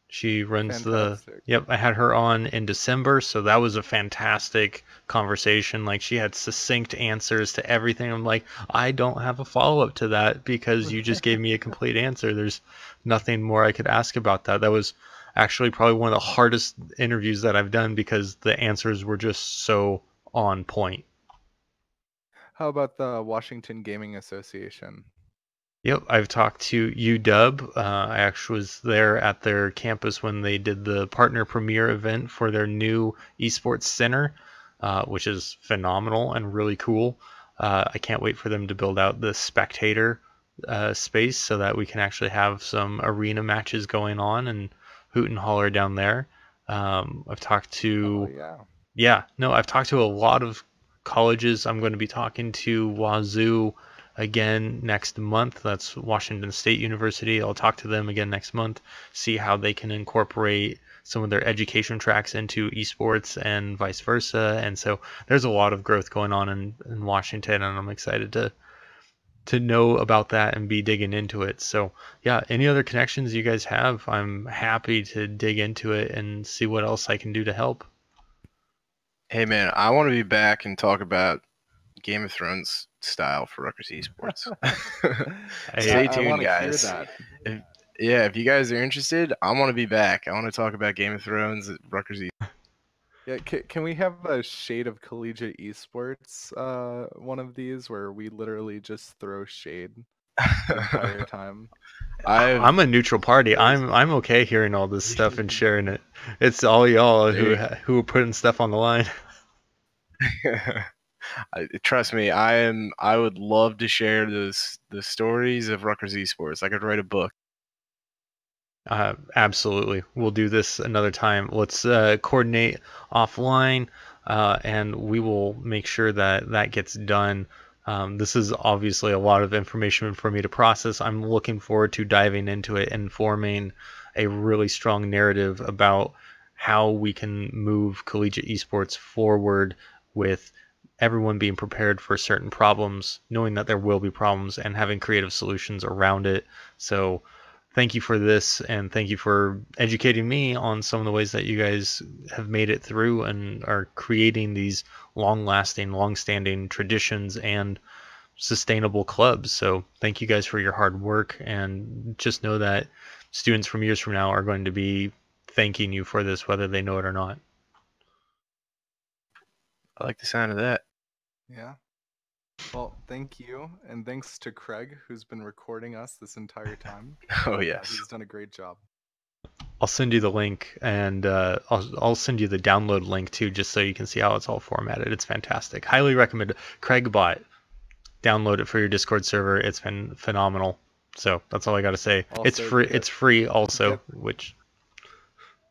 She runs Fantastic. Yep, I had her on in December, so that was a fantastic conversation. Like, she had succinct answers to everything. I'm like, I don't have a follow-up to that because you just gave me a complete answer. There's nothing more I could ask about that. That was actually probably one of the hardest interviews that I've done because the answers were just so on point. How about the Washington Gaming Association? Yep, I've talked to UW. I actually was there at their campus when they did the partner premiere event for their new esports center, which is phenomenal and really cool. I can't wait for them to build out the spectator space so that we can actually have some arena matches going on and hoot and holler down there. I've talked to, I've talked to a lot of colleges. I'm going to be talking to Wazoo again next month. That's Washington State University. I'll talk to them again next month, see how they can incorporate some of their education tracks into esports and vice versa. And so there's a lot of growth going on in Washington, and I'm excited to know about that and be digging into it. So yeah, any other connections you guys have, I'm happy to dig into it and see what else I can do to help. Hey man, I want to be back and talk about Game of Thrones style for Rutgers Esports. Stay tuned, guys. If you guys are interested, I want to be back. I want to talk about Game of Thrones at Rutgers Esports. Yeah, can we have a Shade of Collegiate Esports one of these where we literally just throw shade the entire time? I'm a neutral party. I'm okay hearing all this stuff and sharing it. It's all y'all who are putting stuff on the line. Trust me, I would love to share the stories of Rutgers Esports. I could write a book. Absolutely. We'll do this another time. Let's coordinate offline, and we will make sure that gets done. This is obviously a lot of information for me to process. I'm looking forward to diving into it and forming a really strong narrative about how we can move collegiate esports forward with everyone being prepared for certain problems, knowing that there will be problems, and having creative solutions around it. So thank you for this, and thank you for educating me on some of the ways that you guys have made it through and are creating these long-lasting, long-standing traditions and sustainable clubs. So thank you guys for your hard work, and just know that students from years from now are going to be thanking you for this, whether they know it or not. I like the sound of that. Yeah. Well, thank you, and thanks to Craig, who's been recording us this entire time. Oh yes, he's done a great job. I'll send you the link, and I'll send you the download link too, just so you can see how it's all formatted. It's fantastic. Highly recommend it. Craig-Bot. Download it for your Discord server. It's been phenomenal. So that's all I got to say. Also, it's free. It's free also.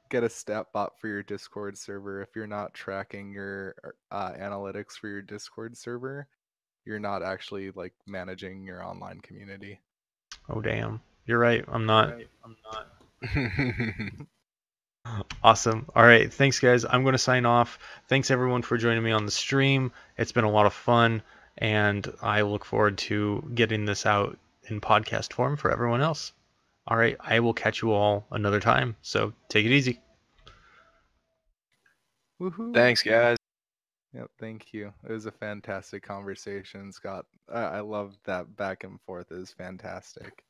Get a stat bot for your Discord server. If you're not tracking your analytics for your Discord server, you're not actually like managing your online community. Oh damn, you're right. I'm not. Awesome. All right. Thanks, guys. I'm going to sign off. Thanks, everyone, for joining me on the stream. It's been a lot of fun, and I look forward to getting this out in podcast form for everyone else. All right. I will catch you all another time. So take it easy. Woohoo! Thanks, guys. Yep, thank you. It was a fantastic conversation, Scott. I love that back and forth. It was fantastic.